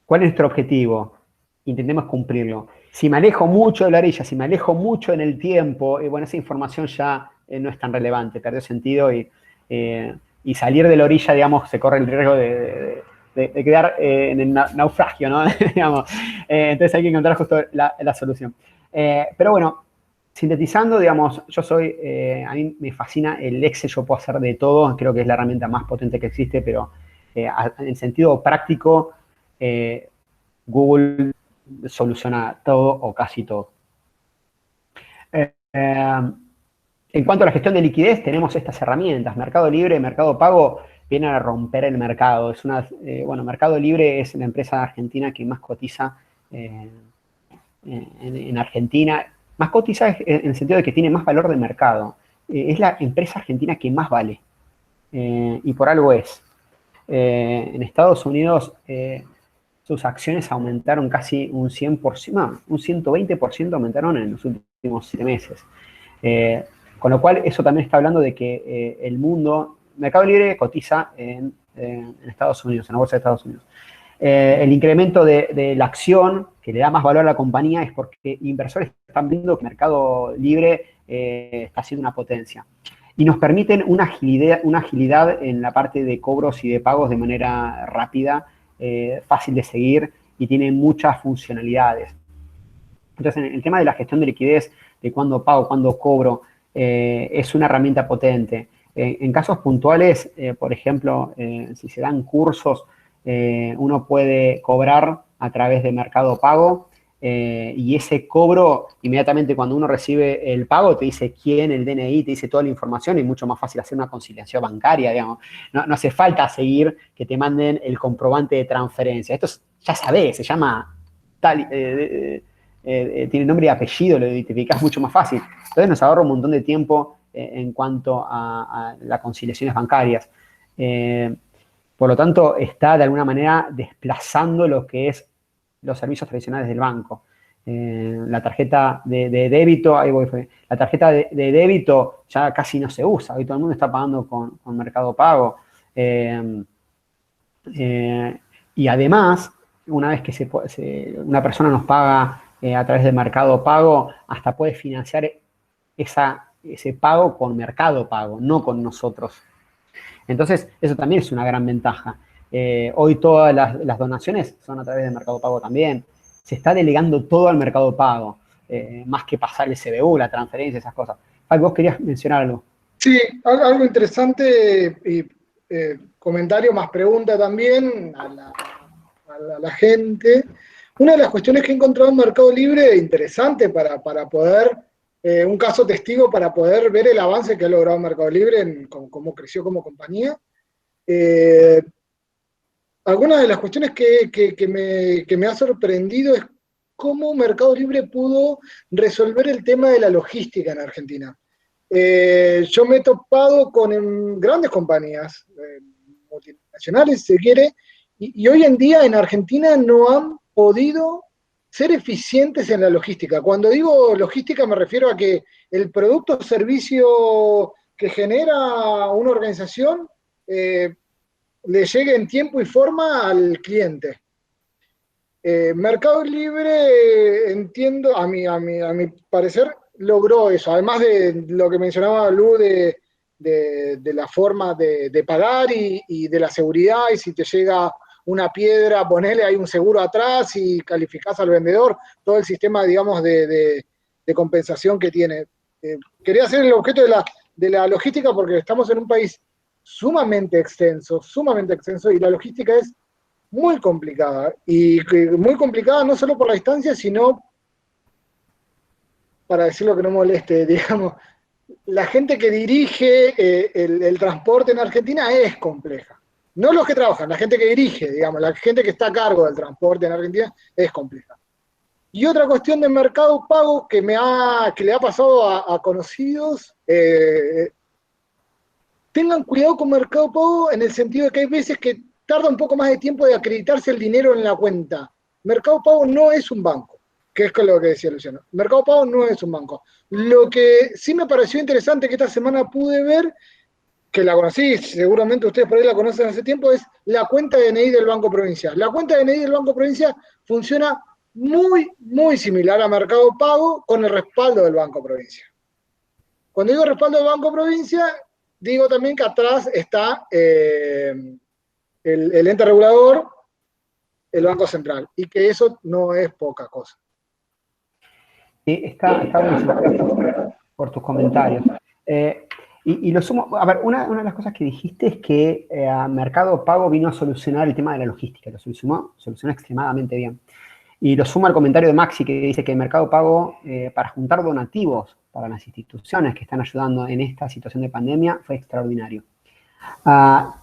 Speaker 1: ¿cuál es nuestro objetivo? Intentemos cumplirlo. Si me alejo mucho de la orilla, si me alejo mucho en el tiempo, bueno, esa información ya no es tan relevante, perdió sentido y salir de la orilla, digamos, se corre el riesgo de quedar en el naufragio, ¿no? Digamos, entonces hay que encontrar justo la solución. Pero bueno, sintetizando, digamos, a mí me fascina el Excel, yo puedo hacer de todo, creo que es la herramienta más potente que existe, pero en sentido práctico, Google soluciona todo o casi todo. En cuanto a la gestión de liquidez, tenemos estas herramientas. Mercado Libre, Mercado Pago, vienen a romper el mercado. Bueno, Mercado Libre es la empresa argentina que más cotiza en Argentina. Más cotiza en el sentido de que tiene más valor de mercado. Es la empresa argentina que más vale. Y por algo es. En Estados Unidos sus acciones aumentaron casi un 100%, no, un 120% aumentaron en los últimos 7 meses. Con lo cual, eso también está hablando de que el mundo, Mercado Libre cotiza en Estados Unidos, en la bolsa de Estados Unidos. El incremento de la acción, que le da más valor a la compañía, es porque inversores están viendo que Mercado Libre está siendo una potencia. Y nos permiten una agilidad en la parte de cobros y de pagos de manera rápida, fácil de seguir y tiene muchas funcionalidades. Entonces, en el tema de la gestión de liquidez, de cuándo pago, cuándo cobro, es una herramienta potente. En casos puntuales, por ejemplo, si se dan cursos, uno puede cobrar a través de Mercado Pago y ese cobro, inmediatamente cuando uno recibe el pago, te dice quién, el DNI, te dice toda la información y es mucho más fácil hacer una conciliación bancaria, digamos. No hace falta seguir que te manden el comprobante de transferencia. Esto ya sabés, se llama tal... tiene nombre y apellido, lo identificás mucho más fácil. Entonces nos ahorra un montón de tiempo en cuanto a las conciliaciones bancarias. Por lo tanto, está de alguna manera desplazando lo que es los servicios tradicionales del banco. La tarjeta de débito, ahí voy, la tarjeta de débito ya casi no se usa, hoy todo el mundo está pagando con Mercado Pago. Y además, una vez que una persona nos paga a través de Mercado Pago, hasta puede financiar ese pago con Mercado Pago, no con nosotros. Entonces, eso también es una gran ventaja. Hoy todas las donaciones son a través de Mercado Pago también. Se está delegando todo al Mercado Pago, más que pasar el CBU, la transferencia, esas cosas. Ay, vos querías mencionar algo.
Speaker 3: Sí, algo interesante, y comentario más pregunta también a la gente. Una de las cuestiones que he encontrado en Mercado Libre interesante para poder, un caso testigo para poder ver el avance que ha logrado Mercado Libre en cómo creció como compañía. Algunas de las cuestiones que me ha sorprendido es cómo Mercado Libre pudo resolver el tema de la logística en Argentina. Yo me he topado con grandes compañías, multinacionales, si se quiere, y hoy en día en Argentina no han podido ser eficientes en la logística. Cuando digo logística me refiero a que el producto o servicio que genera una organización le llegue en tiempo y forma al cliente. Mercado Libre, entiendo, a mi parecer, logró eso, además de lo que mencionaba Lu de la forma de pagar y de la seguridad, y si te llega una piedra, ponele, hay un seguro atrás y calificás al vendedor, todo el sistema, digamos, de compensación que tiene. Quería hacer el objeto de la logística porque estamos en un país sumamente extenso, y la logística es muy complicada, y muy complicada no solo por la distancia, sino, para decirlo que no moleste, digamos, la gente que dirige el transporte en Argentina es compleja. No los que trabajan, la gente que dirige, digamos, la gente que está a cargo del transporte en Argentina es compleja. Y otra cuestión de Mercado Pago que le ha pasado a conocidos, tengan cuidado con Mercado Pago en el sentido de que hay veces que tarda un poco más de tiempo de acreditarse el dinero en la cuenta. Mercado Pago no es un banco, que es lo que decía Luciano. Mercado Pago no es un banco. Lo que sí me pareció interesante que esta semana pude ver, que la conocí, seguramente ustedes por ahí la conocen hace tiempo, es la cuenta de DNI del Banco Provincia. La cuenta de DNI del Banco Provincia funciona muy, muy similar a Mercado Pago con el respaldo del Banco Provincia. Cuando digo respaldo del Banco Provincia, digo también que atrás está el ente regulador, el Banco Central, y que eso no es poca cosa.
Speaker 1: Sí, está buenísimo por tus comentarios. Y lo sumo, a ver, una de las cosas que dijiste es que Mercado Pago vino a solucionar el tema de la logística, lo solucionó extremadamente bien. Y lo sumo al comentario de Maxi que dice que Mercado Pago, para juntar donativos para las instituciones que están ayudando en esta situación de pandemia fue extraordinario.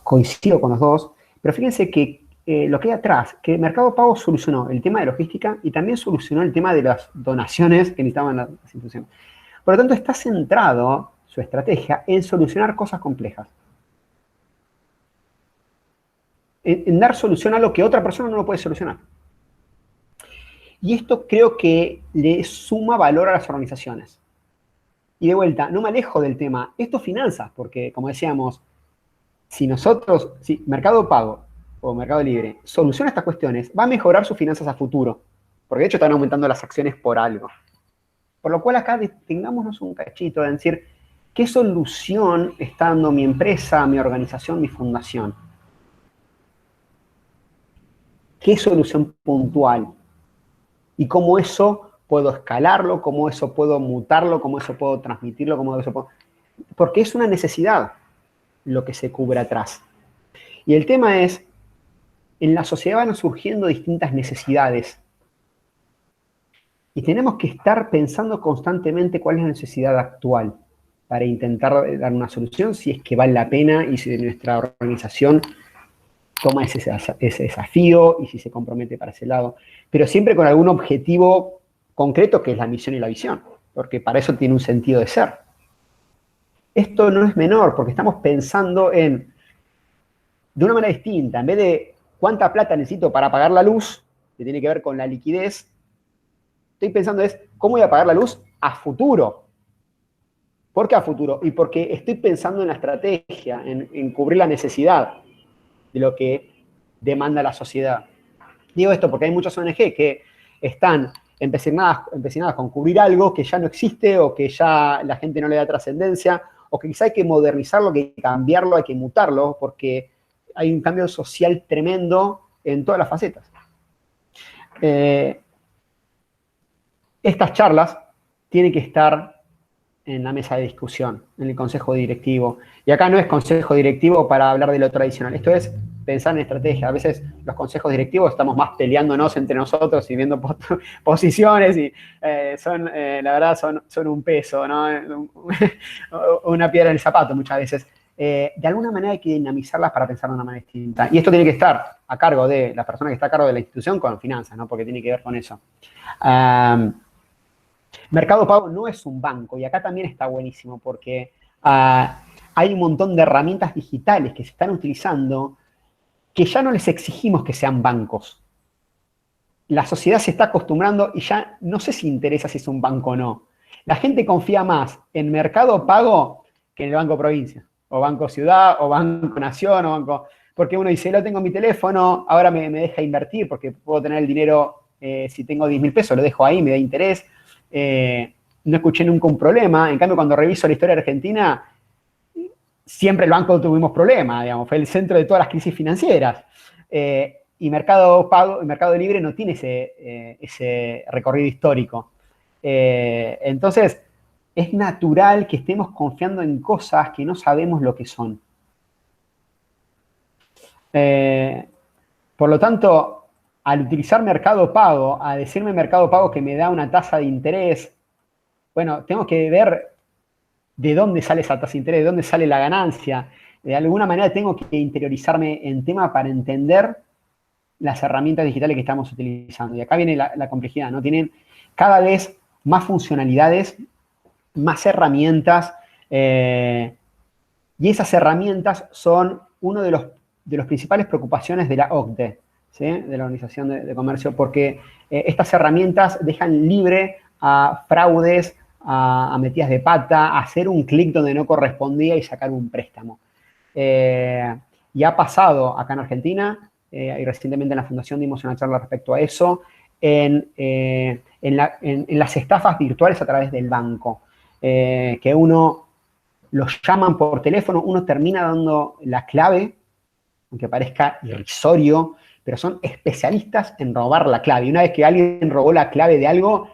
Speaker 1: Coincido con los dos, pero fíjense que lo que hay atrás, que Mercado Pago solucionó el tema de logística y también solucionó el tema de las donaciones que necesitaban las instituciones. Por lo tanto, está centrado su estrategia en solucionar cosas complejas. En dar solución a lo que otra persona no lo puede solucionar. Y esto creo que le suma valor a las organizaciones. Y de vuelta, no me alejo del tema. Esto es finanzas, porque como decíamos, si Mercado Pago o Mercado Libre soluciona estas cuestiones, va a mejorar sus finanzas a futuro. Porque de hecho están aumentando las acciones por algo. Por lo cual acá tengámonos un cachito de decir, ¿qué solución está dando mi empresa, mi organización, mi fundación? ¿Qué solución puntual? Y cómo eso puedo escalarlo, cómo eso puedo mutarlo, cómo eso puedo transmitirlo, cómo eso puedo... Porque es una necesidad lo que se cubre atrás. Y el tema es, en la sociedad van surgiendo distintas necesidades. Y tenemos que estar pensando constantemente cuál es la necesidad actual para intentar dar una solución, si es que vale la pena y si nuestra organización toma ese desafío y si se compromete para ese lado. Pero siempre con algún objetivo concreto que es la misión y la visión, porque para eso tiene un sentido de ser. Esto no es menor, porque estamos pensando de una manera distinta. En vez de cuánta plata necesito para pagar la luz, que tiene que ver con la liquidez, estoy pensando cómo voy a pagar la luz a futuro. ¿Por qué a futuro? Y porque estoy pensando en la estrategia, en cubrir la necesidad de lo que demanda la sociedad. Digo esto porque hay muchas ONG que están empecinadas con cubrir algo que ya no existe o que ya la gente no le da trascendencia o que quizá hay que modernizarlo, hay que cambiarlo, hay que mutarlo porque hay un cambio social tremendo en todas las facetas. Estas charlas tienen que estar en la mesa de discusión, en el consejo directivo. Y acá no es consejo directivo para hablar de lo tradicional, esto es pensar en estrategia. A veces los consejos directivos estamos más peleándonos entre nosotros y viendo posiciones y la verdad son un peso, ¿no? Una piedra en el zapato muchas veces. De alguna manera hay que dinamizarlas para pensar de una manera distinta. Y esto tiene que estar a cargo de la persona que está a cargo de la institución con finanzas, ¿no? Porque tiene que ver con eso. Mercado Pago no es un banco y acá también está buenísimo porque hay un montón de herramientas digitales que se están utilizando que ya no les exigimos que sean bancos. La sociedad se está acostumbrando y ya no sé si interesa si es un banco o no. La gente confía más en Mercado Pago que en el Banco Provincia, o Banco Ciudad, o Banco Nación, o Banco... Porque uno dice, lo tengo en mi teléfono, ahora me deja invertir porque puedo tener el dinero, si tengo 10.000 pesos, lo dejo ahí, me da interés. No escuché nunca un problema. En cambio, cuando reviso la historia argentina, siempre el banco tuvimos problemas, digamos, fue el centro de todas las crisis financieras. Y Mercado Pago, Mercado Libre no tiene ese recorrido histórico. Entonces, es natural que estemos confiando en cosas que no sabemos lo que son. Por lo tanto, al utilizar Mercado Pago, a decirme Mercado Pago que me da una tasa de interés, bueno, tengo que ver de dónde sale esa tasa de interés, de dónde sale la ganancia. De alguna manera tengo que interiorizarme en tema para entender las herramientas digitales que estamos utilizando. Y acá viene la complejidad, ¿no? Tienen cada vez más funcionalidades, más herramientas, y esas herramientas son uno de las principales preocupaciones de la OCDE, ¿sí? De la Organización de Comercio, porque estas herramientas dejan libre a fraudes, a metidas de pata, a hacer un clic donde no correspondía y sacar un préstamo. Y ha pasado acá en Argentina, y recientemente en la Fundación dimos una charla respecto a eso, en las estafas virtuales a través del banco, que uno los llaman por teléfono, uno termina dando la clave, aunque parezca irrisorio, pero son especialistas en robar la clave. Y una vez que alguien robó la clave de algo,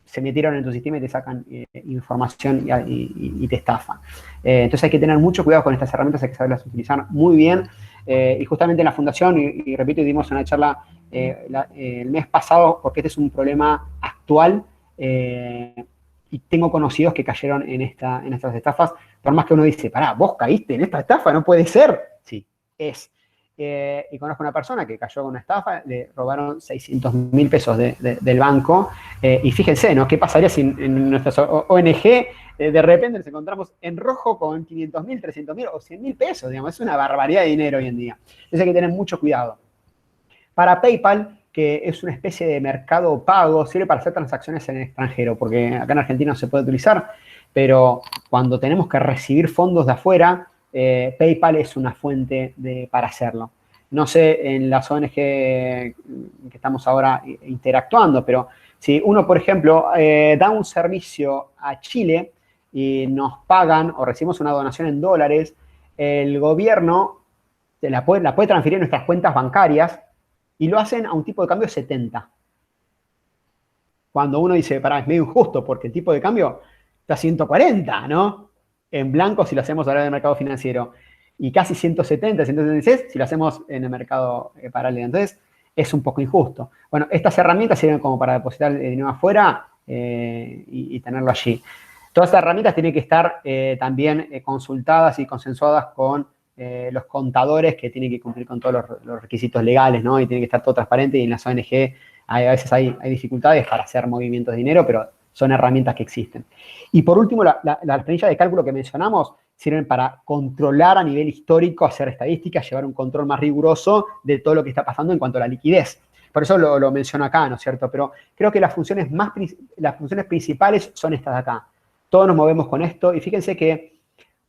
Speaker 1: se metieron en tu sistema y te sacan información y te estafan. Entonces hay que tener mucho cuidado con estas herramientas, hay que saberlas utilizar muy bien. Y justamente en la Fundación, y repito, dimos una charla el mes pasado, porque este es un problema actual, y y tengo conocidos que cayeron en estas estafas, por más que uno dice, pará, ¿vos caíste en esta estafa? No puede ser. Sí, es. Y conozco una persona que cayó con una estafa, le robaron 600.000 pesos del banco. Y fíjense, ¿no? ¿Qué pasaría si en nuestras ONG de repente nos encontramos en rojo con 500.000, 300.000 o 100.000 pesos? Digamos, es una barbaridad de dinero hoy en día. Entonces hay que tener mucho cuidado. Para PayPal, que es una especie de mercado pago, sirve para hacer transacciones en el extranjero, porque acá en Argentina no se puede utilizar, pero cuando tenemos que recibir fondos de afuera, PayPal es una fuente para hacerlo. No sé en las ONG que estamos ahora interactuando, pero si uno, por ejemplo, da un servicio a Chile y nos pagan o recibimos una donación en dólares, el gobierno la puede transferir en nuestras cuentas bancarias y lo hacen a un tipo de cambio de 70. Cuando uno dice, pará, es medio injusto porque el tipo de cambio está 140, ¿no? En blanco si lo hacemos ahora en el mercado financiero. Y casi 170, 176 si lo hacemos en el mercado paralelo. Entonces, es un poco injusto. Bueno, estas herramientas sirven como para depositar el dinero afuera y tenerlo allí. Todas estas herramientas tienen que estar también consultadas y consensuadas con los contadores que tienen que cumplir con todos los requisitos legales, ¿no? Y tiene que estar todo transparente y en las ONG a veces hay dificultades para hacer movimientos de dinero, pero son herramientas que existen. Y por último, las planillas de cálculo que mencionamos sirven para controlar a nivel histórico, hacer estadísticas, llevar un control más riguroso de todo lo que está pasando en cuanto a la liquidez. Por eso lo menciono acá, ¿no es cierto? Pero creo que las funciones principales son estas de acá. Todos nos movemos con esto y fíjense que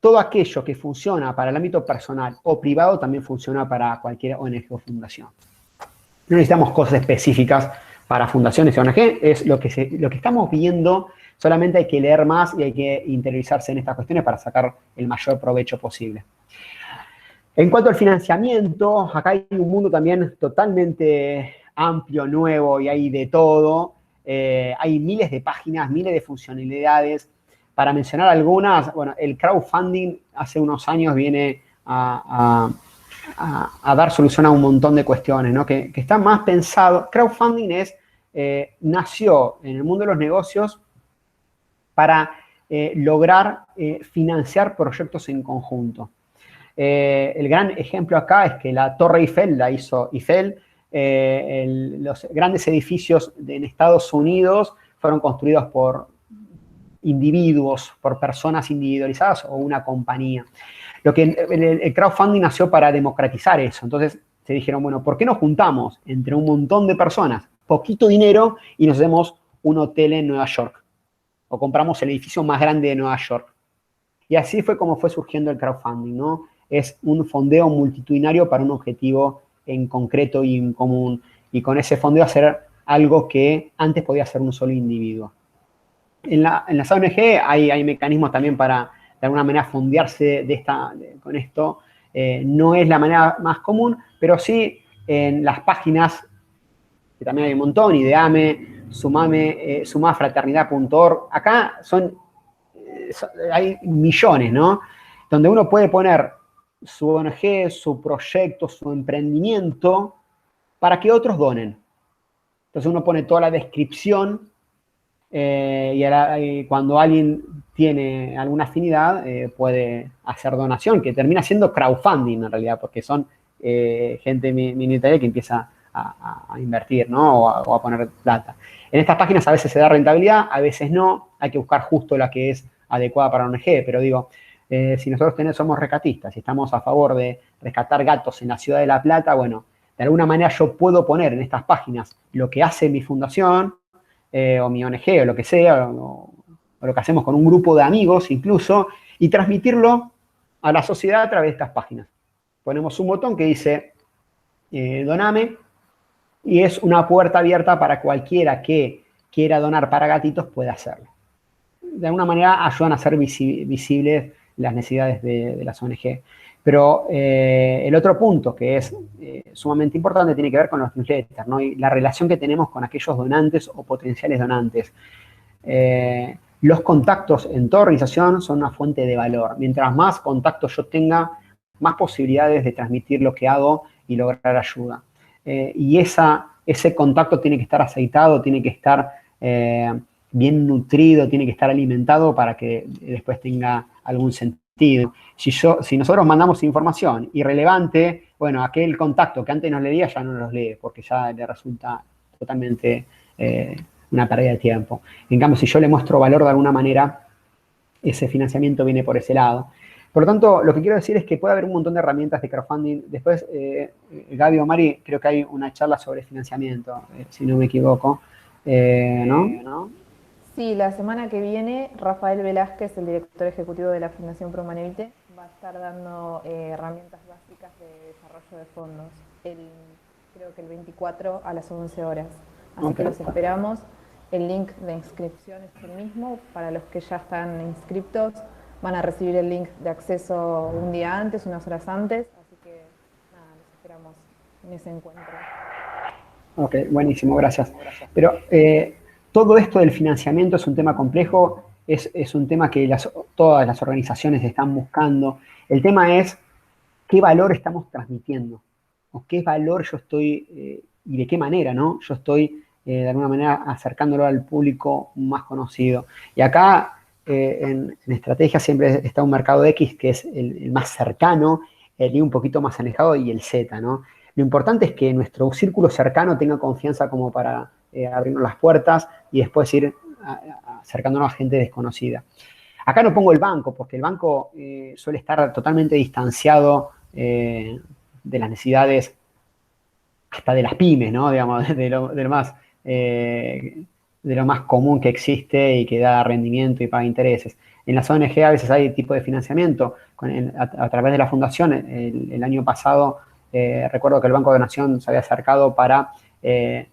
Speaker 1: todo aquello que funciona para el ámbito personal o privado también funciona para cualquier ONG o fundación. No necesitamos cosas específicas para fundaciones y ONG, es lo que estamos viendo, solamente hay que leer más y hay que interiorizarse en estas cuestiones para sacar el mayor provecho posible. En cuanto al financiamiento, acá hay un mundo también totalmente amplio, nuevo y hay de todo. Hay miles de páginas, miles de funcionalidades. Para mencionar algunas, bueno, el crowdfunding hace unos años viene a dar solución a un montón de cuestiones, ¿no? Que está más pensado. Crowdfunding nació en el mundo de los negocios para lograr financiar proyectos en conjunto. El gran ejemplo acá es que la Torre Eiffel la hizo Eiffel. Los grandes edificios en Estados Unidos fueron construidos por individuos, por personas individualizadas o una compañía. El crowdfunding nació para democratizar eso. Entonces se dijeron, bueno, ¿por qué nos juntamos entre un montón de personas, poquito dinero, y nos hacemos un hotel en Nueva York? O compramos el edificio más grande de Nueva York. Y así fue como fue surgiendo el crowdfunding, ¿no? Es un fondeo multitudinario para un objetivo en concreto y en común. Y con ese fondeo hacer algo que antes podía hacer un solo individuo. En las ONG hay mecanismos también para, de alguna manera, fondearse con esto. No es la manera más común, pero sí en las páginas, que también hay un montón, Ideame, Sumame, sumafraternidad.org. Acá hay millones, ¿no? Donde uno puede poner su ONG, su proyecto, su emprendimiento, para que otros donen. Entonces uno pone toda la descripción y cuando alguien tiene alguna afinidad puede hacer donación, que termina siendo crowdfunding en realidad, porque son gente minoritaria que empieza a invertir, ¿no? O a poner plata. En estas páginas a veces se da rentabilidad, a veces no, hay que buscar justo la que es adecuada para una ONG, pero digo, si nosotros somos rescatistas y estamos a favor de rescatar gatos en la ciudad de La Plata, bueno, de alguna manera yo puedo poner en estas páginas lo que hace mi fundación o mi ONG o lo que sea, o lo que hacemos con un grupo de amigos incluso, y transmitirlo a la sociedad a través de estas páginas. Ponemos un botón que dice doname y es una puerta abierta para cualquiera que quiera donar para gatitos puede hacerlo. De alguna manera ayudan a hacer visibles las necesidades de las ONG. Pero el otro punto que es sumamente importante tiene que ver con los newsletters, ¿no? Y la relación que tenemos con aquellos donantes o potenciales donantes. Los contactos en toda organización son una fuente de valor. Mientras más contactos yo tenga, más posibilidades de transmitir lo que hago y lograr ayuda. Y ese contacto tiene que estar aceitado, tiene que estar bien nutrido, tiene que estar alimentado para que después tenga algún sentido. Si nosotros mandamos información irrelevante, bueno, aquel contacto que antes nos leía ya no nos lee, porque ya le resulta totalmente una pérdida de tiempo. En cambio, si yo le muestro valor de alguna manera, ese financiamiento viene por ese lado. Por lo tanto, lo que quiero decir es que puede haber un montón de herramientas de crowdfunding. Después, Gaby o Mari, creo que hay una charla sobre financiamiento, si no me equivoco, ¿no?
Speaker 6: Sí, la semana que viene, Rafael Velázquez, el director ejecutivo de la Fundación Promanevite, va a estar dando herramientas básicas de desarrollo de fondos, creo que el 24 a las 11 horas. Así que los esperamos. El link de inscripción es el mismo. Para los que ya están inscriptos, van a recibir el link de acceso un día antes, unas horas antes. Así que nada, los esperamos en ese encuentro.
Speaker 1: Ok, buenísimo, gracias. Pero todo esto del financiamiento es un tema complejo, es un tema que todas las organizaciones están buscando. El tema es qué valor estamos transmitiendo, o qué valor yo estoy, y de qué manera, ¿no? Yo estoy, de alguna manera, acercándolo al público más conocido. Y acá, en estrategia, siempre está un mercado X, que es el más cercano, el Y un poquito más alejado, y el Z, ¿no? Lo importante es que nuestro círculo cercano tenga confianza como para abrirnos las puertas y después ir acercándonos a gente desconocida. Acá no pongo el banco, porque el banco suele estar totalmente distanciado de las necesidades hasta de las pymes, ¿no? Digamos, de lo más común que existe y que da rendimiento y paga intereses. En las ONG a veces hay tipo de financiamiento. A través de la fundación, el año pasado, recuerdo que el Banco de Nación se había acercado para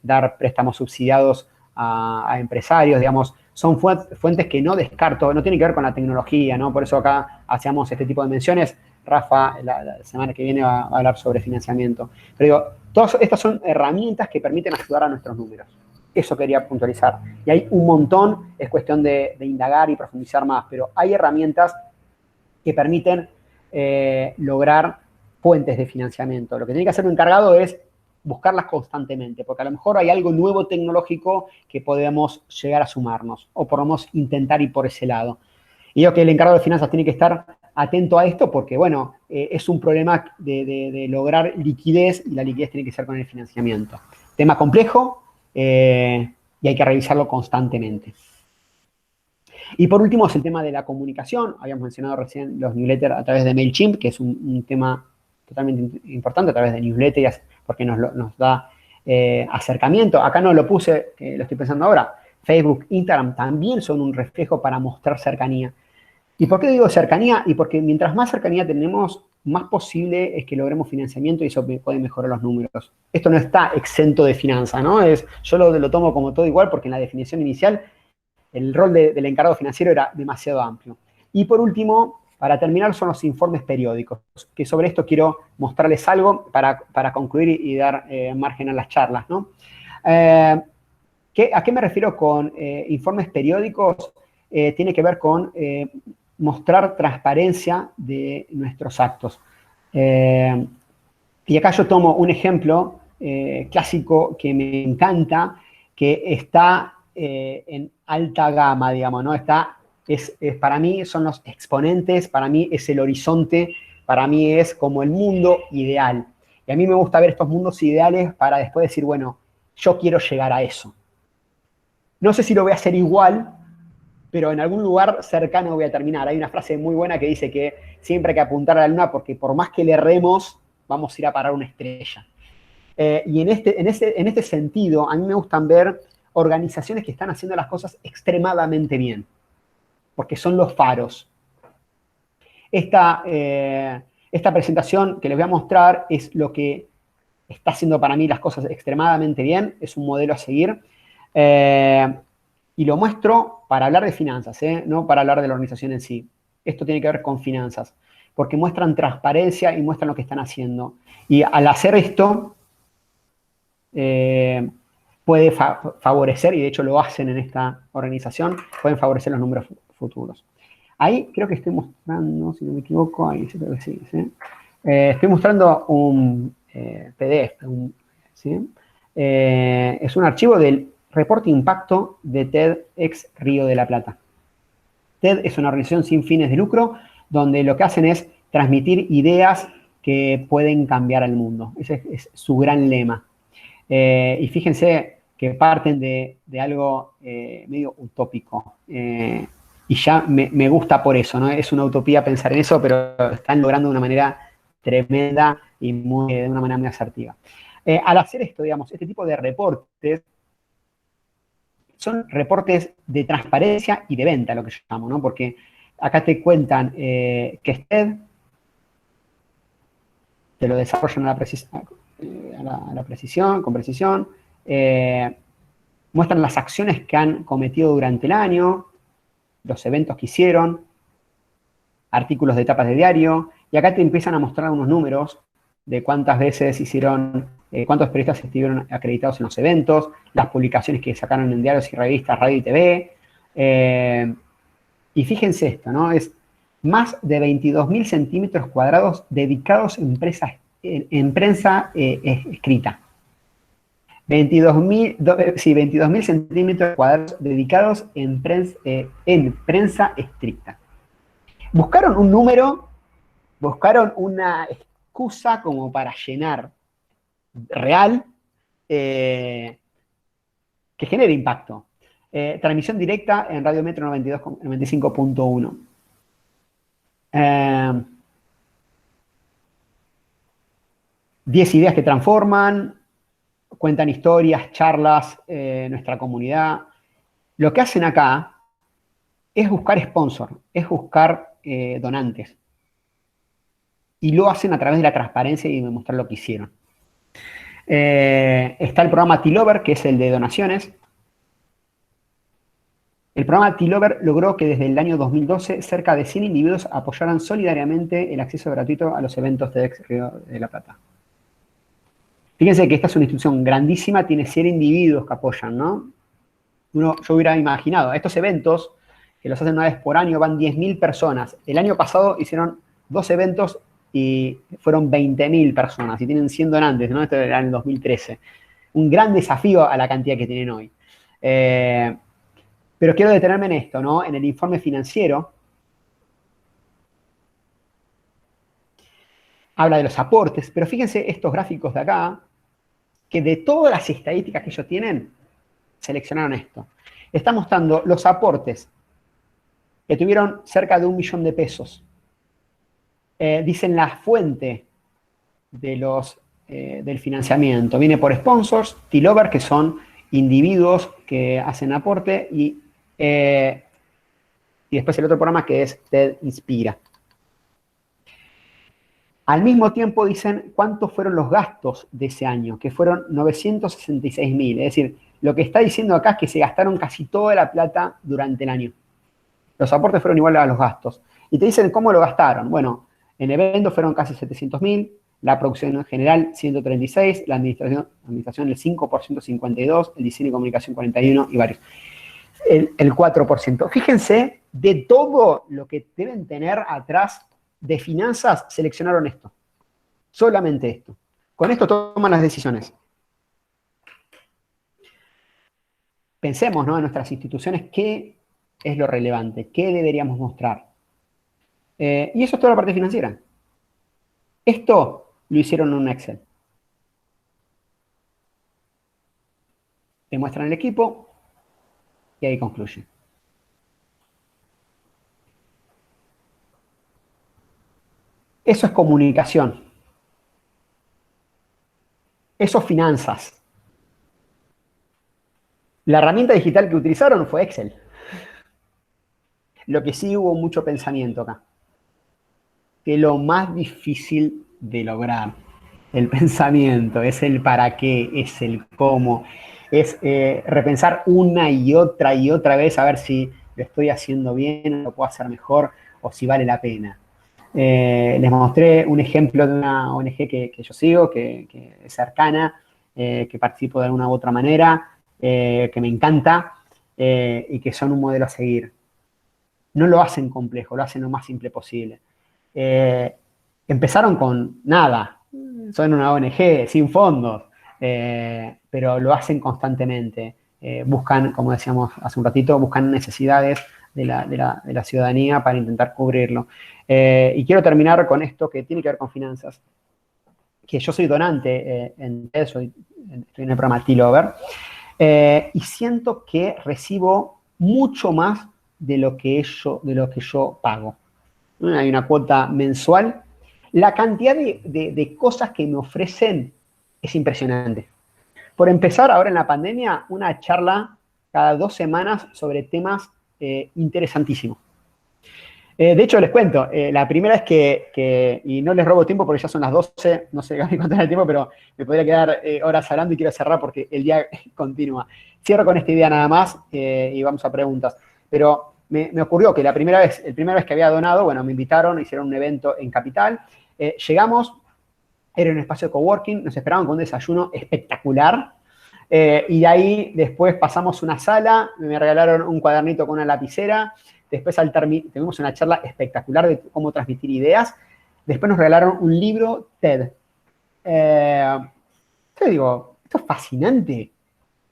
Speaker 1: dar préstamos subsidiados a empresarios, digamos. Son fuentes que no descarto, no tienen que ver con la tecnología, ¿no? Por eso acá hacemos este tipo de menciones. Rafa, la semana que viene va a hablar sobre financiamiento. Pero digo, todas estas son herramientas que permiten ayudar a nuestros números. Eso quería puntualizar. Y hay un montón, es cuestión de indagar y profundizar más, pero hay herramientas que permiten lograr fuentes de financiamiento. Lo que tiene que hacer un encargado es buscarlas constantemente, porque a lo mejor hay algo nuevo tecnológico que podemos llegar a sumarnos, o podemos intentar ir por ese lado. Y yo que el encargado de finanzas tiene que estar atento a esto porque, bueno, es un problema de lograr liquidez, y la liquidez tiene que ser con el financiamiento. Tema complejo y hay que revisarlo constantemente. Y por último es el tema de la comunicación. Habíamos mencionado recién los newsletters a través de MailChimp, que es un tema totalmente importante a través de newsletters porque nos da acercamiento. Acá no lo puse, que lo estoy pensando ahora. Facebook, Instagram también son un reflejo para mostrar cercanía. ¿Y por qué digo cercanía? Y porque mientras más cercanía tenemos, más posible es que logremos financiamiento y eso puede mejorar los números. Esto no está exento de finanzas, ¿no? Yo lo tomo como todo igual porque en la definición inicial el rol del encargado financiero era demasiado amplio. Y por último, para terminar, son los informes periódicos, que sobre esto quiero mostrarles algo para concluir y dar margen a las charlas, ¿no? ¿A qué me refiero con informes periódicos? Tiene que ver con mostrar transparencia de nuestros actos. Y acá yo tomo un ejemplo clásico que me encanta, que está en alta gama, digamos, ¿no? Para mí son los exponentes, para mí es el horizonte, para mí es como el mundo ideal. Y a mí me gusta ver estos mundos ideales para después decir, bueno, yo quiero llegar a eso. No sé si lo voy a hacer igual, pero en algún lugar cercano voy a terminar. Hay una frase muy buena que dice que siempre hay que apuntar a la luna porque por más que le erremos, vamos a ir a parar una estrella. Y en este sentido, a mí me gustan ver organizaciones que están haciendo las cosas extremadamente bien, porque son los faros. Esta presentación que les voy a mostrar es lo que está haciendo para mí las cosas extremadamente bien, es un modelo a seguir. Y lo muestro para hablar de finanzas, no para hablar de la organización en sí. Esto tiene que ver con finanzas, porque muestran transparencia y muestran lo que están haciendo. Y al hacer esto, puede favorecer, y de hecho lo hacen en esta organización, pueden favorecer los números futuros. Ahí creo que estoy mostrando, si no me equivoco, ahí sí creo que sí. Estoy mostrando un PDF, ¿sí? Es un archivo del Reporte Impacto de TEDx Río de la Plata. TED es una organización sin fines de lucro donde lo que hacen es transmitir ideas que pueden cambiar el mundo. Ese es su gran lema. Y fíjense que parten de algo medio utópico. Y ya me gusta por eso, ¿no? Es una utopía pensar en eso, pero están logrando de una manera tremenda y de una manera muy asertiva. Al hacer esto, digamos, este tipo de reportes, son reportes de transparencia y de venta, lo que yo llamo, ¿no? Porque acá te cuentan que es TED, te lo desarrollan a la precisión, con precisión, muestran las acciones que han cometido durante el año, los eventos que hicieron, artículos de tapas de diario, y acá te empiezan a mostrar unos números de cuántas veces hicieron, cuántos periodistas estuvieron acreditados en los eventos, las publicaciones que sacaron en diarios y revistas, radio y TV. Y fíjense esto, ¿no? Es más de 22.000 centímetros cuadrados dedicados en prensa escrita. 22.000 centímetros cuadrados dedicados en prensa estricta. Buscaron un número, buscaron una excusa como para llenar real que genere impacto. Transmisión directa en Radio Metro 95.1. 10 ideas que transforman, cuentan historias, charlas, nuestra comunidad. Lo que hacen acá es buscar sponsor, es buscar donantes. Y lo hacen a través de la transparencia y de mostrar lo que hicieron. Está el programa T-Lover, que es el de donaciones. El programa T-Lover logró que desde el año 2012 cerca de 100 individuos apoyaran solidariamente el acceso gratuito a los eventos TEDx Río de la Plata. Fíjense que esta es una institución grandísima, tiene 100 individuos que apoyan, ¿no? Yo hubiera imaginado, estos eventos, que los hacen una vez por año, van 10.000 personas. El año pasado hicieron 2 eventos y fueron 20.000 personas, y tienen 100 donantes, ¿no? Esto era en el 2013. Un gran desafío a la cantidad que tienen hoy. Pero quiero detenerme en esto, ¿no? En el informe financiero habla de los aportes, pero fíjense estos gráficos de acá, que de todas las estadísticas que ellos tienen, seleccionaron esto. Está mostrando los aportes que tuvieron cerca de 1 millón de pesos. Dicen la fuente de del financiamiento. Viene por sponsors, T-Lover, que son individuos que hacen aporte, y después el otro programa que es TED Inspira. Al mismo tiempo dicen cuántos fueron los gastos de ese año, que fueron 966.000. Es decir, lo que está diciendo acá es que se gastaron casi toda la plata durante el año. Los aportes fueron iguales a los gastos. Y te dicen cómo lo gastaron. Bueno, en eventos fueron casi 700.000, la producción en general 136, la administración el 5%, 52, el diseño y comunicación 41 y varios. El 4%. Fíjense, de todo lo que deben tener atrás de finanzas, seleccionaron esto. Solamente esto. Con esto toman las decisiones. Pensemos, ¿no?, en nuestras instituciones qué es lo relevante, qué deberíamos mostrar. Y eso es toda la parte financiera. Esto lo hicieron en un Excel. Te muestran el equipo y ahí concluye. Eso es comunicación. Eso es finanzas. La herramienta digital que utilizaron fue Excel. Lo que sí hubo mucho pensamiento acá. Que lo más difícil de lograr, el pensamiento, es el para qué, es el cómo, es repensar una y otra vez a ver si lo estoy haciendo bien, lo puedo hacer mejor o si vale la pena. Les mostré un ejemplo de una ONG que yo sigo, que es cercana, que participo de alguna u otra manera, que me encanta y que son un modelo a seguir. No lo hacen complejo, lo hacen lo más simple posible. Empezaron con nada, son una ONG sin fondos, pero lo hacen constantemente. buscan, como decíamos hace un ratito, buscan necesidades de la ciudadanía para intentar cubrirlo. Y quiero terminar con esto que tiene que ver con finanzas, que yo soy donante en TED, estoy en el programa T-Lover, y siento que recibo mucho más de lo que yo pago. Hay una cuota mensual. La cantidad de cosas que me ofrecen es impresionante. Por empezar, ahora en la pandemia, una charla cada 2 semanas sobre temas interesantísimos. De hecho, les cuento, la primera es que, y no les robo tiempo porque ya son las 12, no sé cuánto es el tiempo, pero me podría quedar horas hablando y quiero cerrar porque el día continúa. Cierro con esta idea nada más y vamos a preguntas. Pero me ocurrió que la primera vez que había donado, bueno, me invitaron, hicieron un evento en Capital. Llegamos, era un espacio de coworking, nos esperaban con un desayuno espectacular. Y de ahí después pasamos una sala, me regalaron un cuadernito con una lapicera. Después tuvimos una charla espectacular de cómo transmitir ideas. Después nos regalaron un libro TED. Yo digo, esto es fascinante.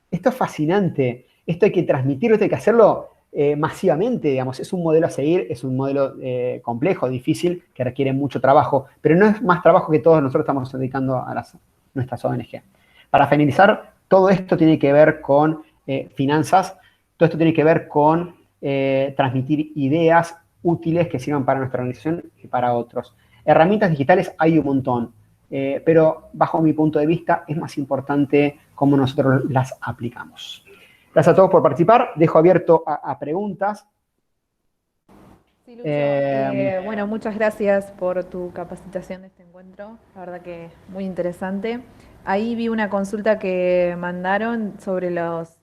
Speaker 1: Esto es fascinante. Esto hay que transmitirlo, esto hay que hacerlo masivamente, digamos. Es un modelo a seguir, es un modelo complejo, difícil, que requiere mucho trabajo, pero no es más trabajo que todos nosotros estamos dedicando a nuestras ONG. Para finalizar, todo esto tiene que ver con finanzas, todo esto tiene que ver con transmitir ideas útiles que sirvan para nuestra organización y para otros. Herramientas digitales hay un montón, pero bajo mi punto de vista es más importante cómo nosotros las aplicamos. Gracias a todos por participar. Dejo abierto a preguntas.
Speaker 6: Sí, Lucho. Bueno, muchas gracias por tu capacitación de este encuentro. La verdad que muy interesante. Ahí vi una consulta que mandaron sobre las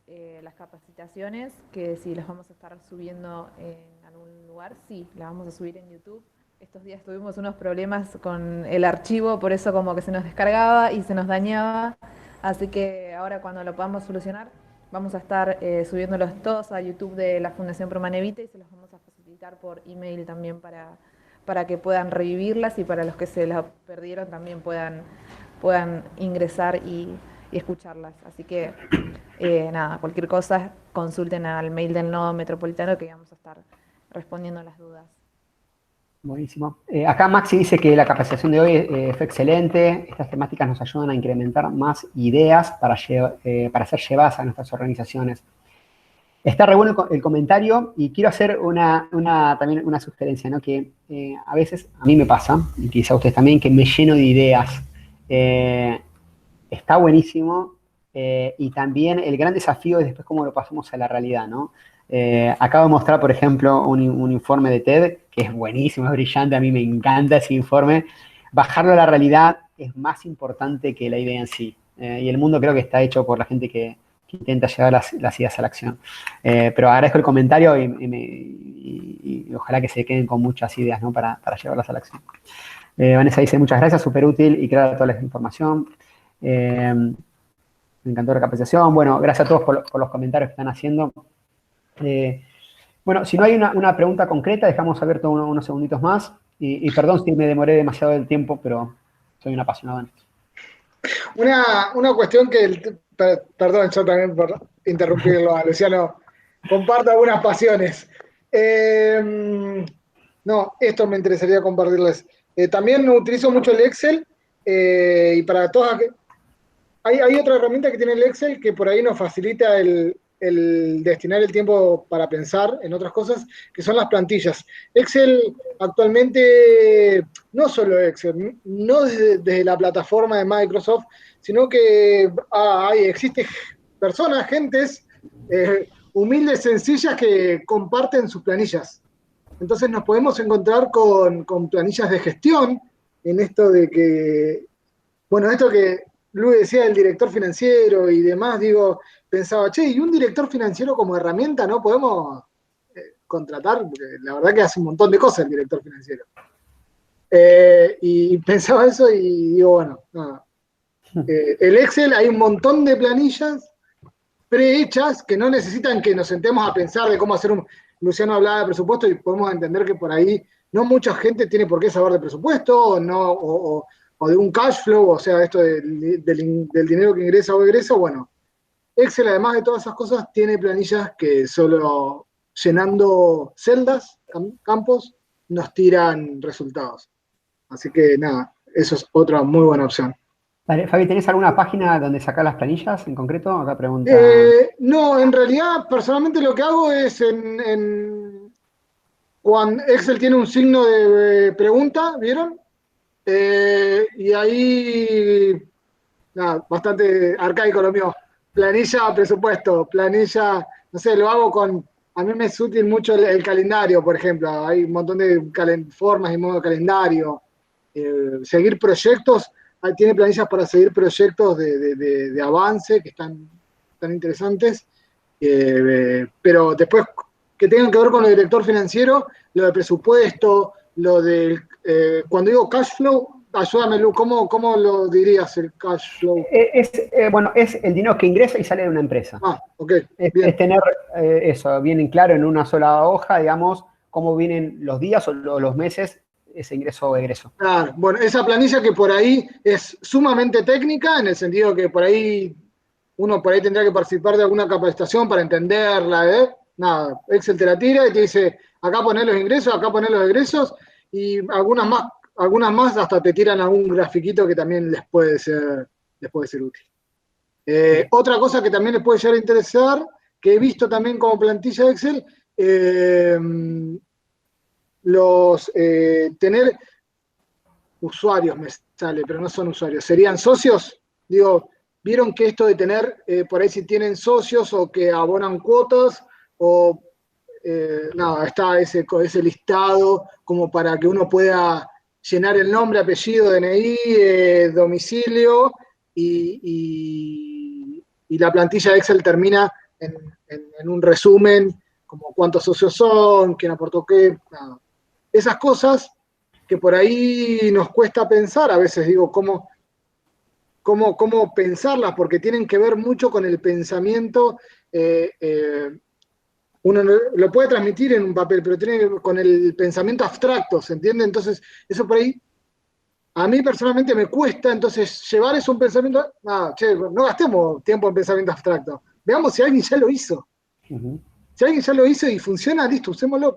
Speaker 6: capacitaciones, que si las vamos a estar subiendo en algún lugar. Sí, las vamos a subir en YouTube. Estos días tuvimos unos problemas con el archivo, por eso como que se nos descargaba y se nos dañaba. Así que ahora cuando lo podamos solucionar, vamos a estar subiéndolos todos a YouTube de la Fundación Promanevite y se los vamos a facilitar por email también para que puedan revivirlas y para los que se las perdieron también puedan ingresar y escucharlas. Así que nada, cualquier cosa consulten al mail del Nodo Metropolitano que vamos a estar respondiendo las dudas.
Speaker 1: Buenísimo. Acá Maxi dice que la capacitación de hoy fue excelente. Estas temáticas nos ayudan a incrementar más ideas para ser llevadas a nuestras organizaciones. Está re bueno el comentario y quiero hacer también una sugerencia, ¿no? Que a veces a mí me pasa, y quizá a ustedes también, que me lleno de ideas. Está buenísimo y también el gran desafío es después cómo lo pasamos a la realidad, ¿no? Acabo de mostrar, por ejemplo, un informe de TED que es buenísimo, es brillante, a mí me encanta ese informe. Bajarlo a la realidad es más importante que la idea en sí. Y el mundo creo que está hecho por la gente que intenta llevar las ideas a la acción. Pero agradezco el comentario y ojalá que se queden con muchas ideas, ¿no? para llevarlas a la acción. Vanessa dice, muchas gracias, súper útil y clara toda la información. Me encantó la capacitación. Bueno, gracias a todos por los comentarios que están haciendo. Bueno, si no hay una pregunta concreta, dejamos abierto unos segunditos más. Y perdón si me demoré demasiado del tiempo, pero soy un apasionado en esto.
Speaker 3: Una cuestión que, perdón, yo también por interrumpirlo a Luciano, comparto algunas pasiones. No, esto me interesaría compartirles. También utilizo mucho el Excel y para todas... Hay otra herramienta que tiene el Excel que por ahí nos facilita el destinar el tiempo para pensar en otras cosas, que son las plantillas. Excel actualmente, no solo Excel, no desde la plataforma de Microsoft, sino que existen personas, gentes humildes, sencillas, que comparten sus planillas. Entonces nos podemos encontrar con planillas de gestión, en esto de que, bueno, esto que Luis decía del director financiero y demás, pensaba, che, y un director financiero como herramienta, ¿no? Podemos contratar, porque la verdad que hace un montón de cosas el director financiero. Y pensaba eso y digo, bueno, nada. El Excel, hay un montón de planillas prehechas que no necesitan que nos sentemos a pensar de cómo hacer Luciano hablaba de presupuesto y podemos entender que por ahí no mucha gente tiene por qué saber de presupuesto o de un cash flow, o sea, esto del dinero que ingresa o egresa. Bueno, Excel, además de todas esas cosas, tiene planillas que solo llenando celdas, campos, nos tiran resultados. Así que nada, eso es otra muy buena opción.
Speaker 1: Vale, Fabi, ¿tenés alguna página donde sacar las planillas en concreto? Acá pregunta.
Speaker 3: No, en realidad, personalmente lo que hago es cuando Excel tiene un signo de pregunta, ¿vieron? Y ahí, nada, bastante arcaico lo mío. Planilla, presupuesto, planilla, no sé, lo hago a mí me es útil mucho el calendario, por ejemplo. Hay un montón de formas y modo de calendario. Seguir proyectos, tiene planillas para seguir proyectos de avance que están interesantes. Pero después, que tengan que ver con lo de director financiero, lo de presupuesto, lo del... cuando digo cash flow, ayúdame, Lu, ¿cómo lo dirías el cash flow?
Speaker 1: Bueno, es el dinero que ingresa y sale de una empresa.
Speaker 3: Ok, bien.
Speaker 1: Es tener eso bien en claro en una sola hoja, digamos, cómo vienen los días o los meses, ese ingreso o egreso.
Speaker 3: Claro, bueno, esa planilla que por ahí es sumamente técnica, en el sentido que por ahí uno por ahí tendría que participar de alguna capacitación para entenderla, Nada, Excel te la tira y te dice, acá poner los ingresos, acá poner los egresos, y algunas más hasta te tiran algún grafiquito que también les puede ser útil. Otra cosa que también les puede llegar a interesar, que he visto también como plantilla de Excel, tener usuarios me sale, pero no son usuarios, serían socios. Digo, vieron que esto de tener, por ahí si tienen socios o que abonan cuotas, o nada, está ese listado como para que uno pueda llenar el nombre, apellido, DNI, domicilio, y la plantilla de Excel termina en un resumen, como cuántos socios son, quién aportó qué, nada. Esas cosas que por ahí nos cuesta pensar, a veces digo, cómo pensarlas, porque tienen que ver mucho con el pensamiento. Uno lo puede transmitir en un papel, pero tiene que ver con el pensamiento abstracto, ¿se entiende? Entonces, eso por ahí, a mí personalmente me cuesta, entonces, llevar eso a un pensamiento, no gastemos tiempo en pensamiento abstracto, veamos si alguien ya lo hizo.
Speaker 1: Uh-huh.
Speaker 3: Si alguien ya lo hizo y funciona, listo, usémoslo,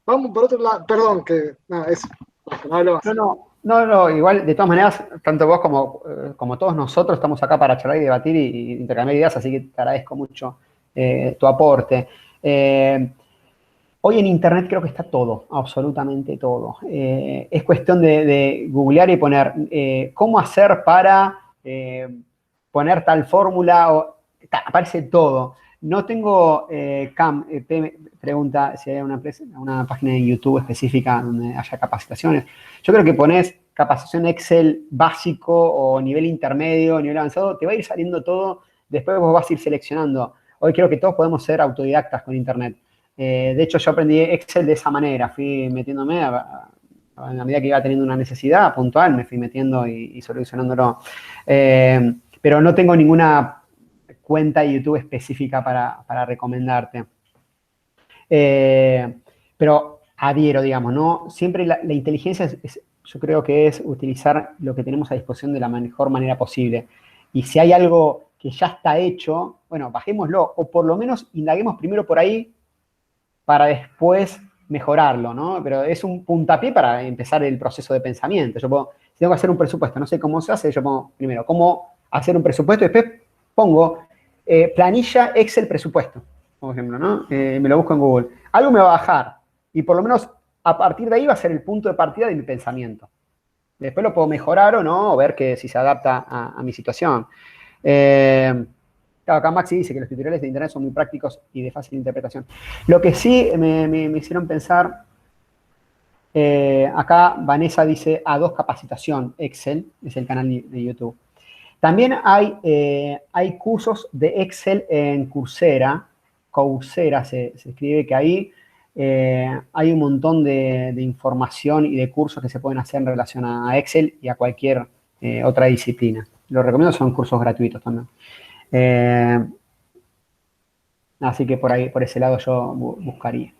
Speaker 3: vamos por otro lado, perdón, que nada, eso, no hablo más.
Speaker 1: No, igual, de todas maneras, tanto vos como todos nosotros estamos acá para charlar y debatir y intercambiar ideas, así que te agradezco mucho tu aporte. Hoy en Internet creo que está todo, absolutamente todo. Es cuestión de googlear y poner cómo hacer para poner tal fórmula, aparece todo. No tengo pregunta si hay una página de YouTube específica donde haya capacitaciones. Yo creo que pones capacitación Excel básico o nivel intermedio, nivel avanzado, te va a ir saliendo todo, después vos vas a ir seleccionando. Hoy creo que todos podemos ser autodidactas con Internet. De hecho, yo aprendí Excel de esa manera, fui metiéndome a medida que iba teniendo una necesidad puntual, me fui metiendo y solucionándolo. Pero no tengo ninguna cuenta de YouTube específica para recomendarte. Pero adhiero, digamos, ¿no? Siempre la inteligencia yo creo que es utilizar lo que tenemos a disposición de la mejor manera posible. Y si hay algo que ya está hecho, bueno, bajémoslo, o por lo menos indaguemos primero por ahí para después mejorarlo, ¿no? Pero es un puntapié para empezar el proceso de pensamiento. Si tengo que hacer un presupuesto, no sé cómo se hace, yo pongo primero cómo hacer un presupuesto, y después pongo planilla Excel presupuesto, por ejemplo, ¿no? Me lo busco en Google. Algo me va a bajar y por lo menos a partir de ahí va a ser el punto de partida de mi pensamiento. Después lo puedo mejorar o no, o ver que si se adapta a mi situación. Claro, acá Maxi dice que los tutoriales de Internet son muy prácticos y de fácil interpretación. Lo que sí me hicieron pensar, acá Vanessa dice A2 Capacitación Excel, es el canal de YouTube. También hay cursos de Excel en Coursera. Coursera se escribe, que ahí hay un montón de información y de cursos que se pueden hacer en relación a Excel y a cualquier otra disciplina. Los recomiendo, son cursos gratuitos también. Así que por ese lado yo buscaría.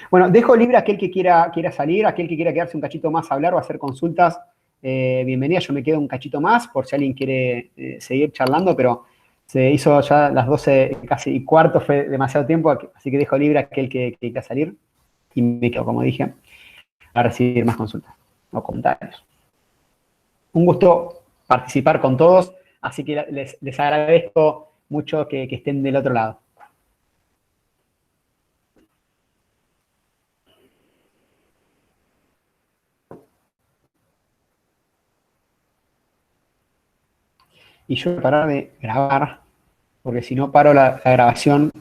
Speaker 1: Bueno, dejo libre a aquel que quiera salir, aquel que quiera quedarse un cachito más a hablar o hacer consultas. Bienvenida, yo me quedo un cachito más por si alguien quiere seguir charlando, pero Se hizo ya las 12, casi y cuarto, fue demasiado tiempo, así que dejo libre a aquel que quiera salir y me quedo, como dije, a recibir más consultas o comentarios. Un gusto participar con todos, así que les agradezco mucho que estén del otro lado. Y yo voy a parar de grabar, porque si no paro la grabación.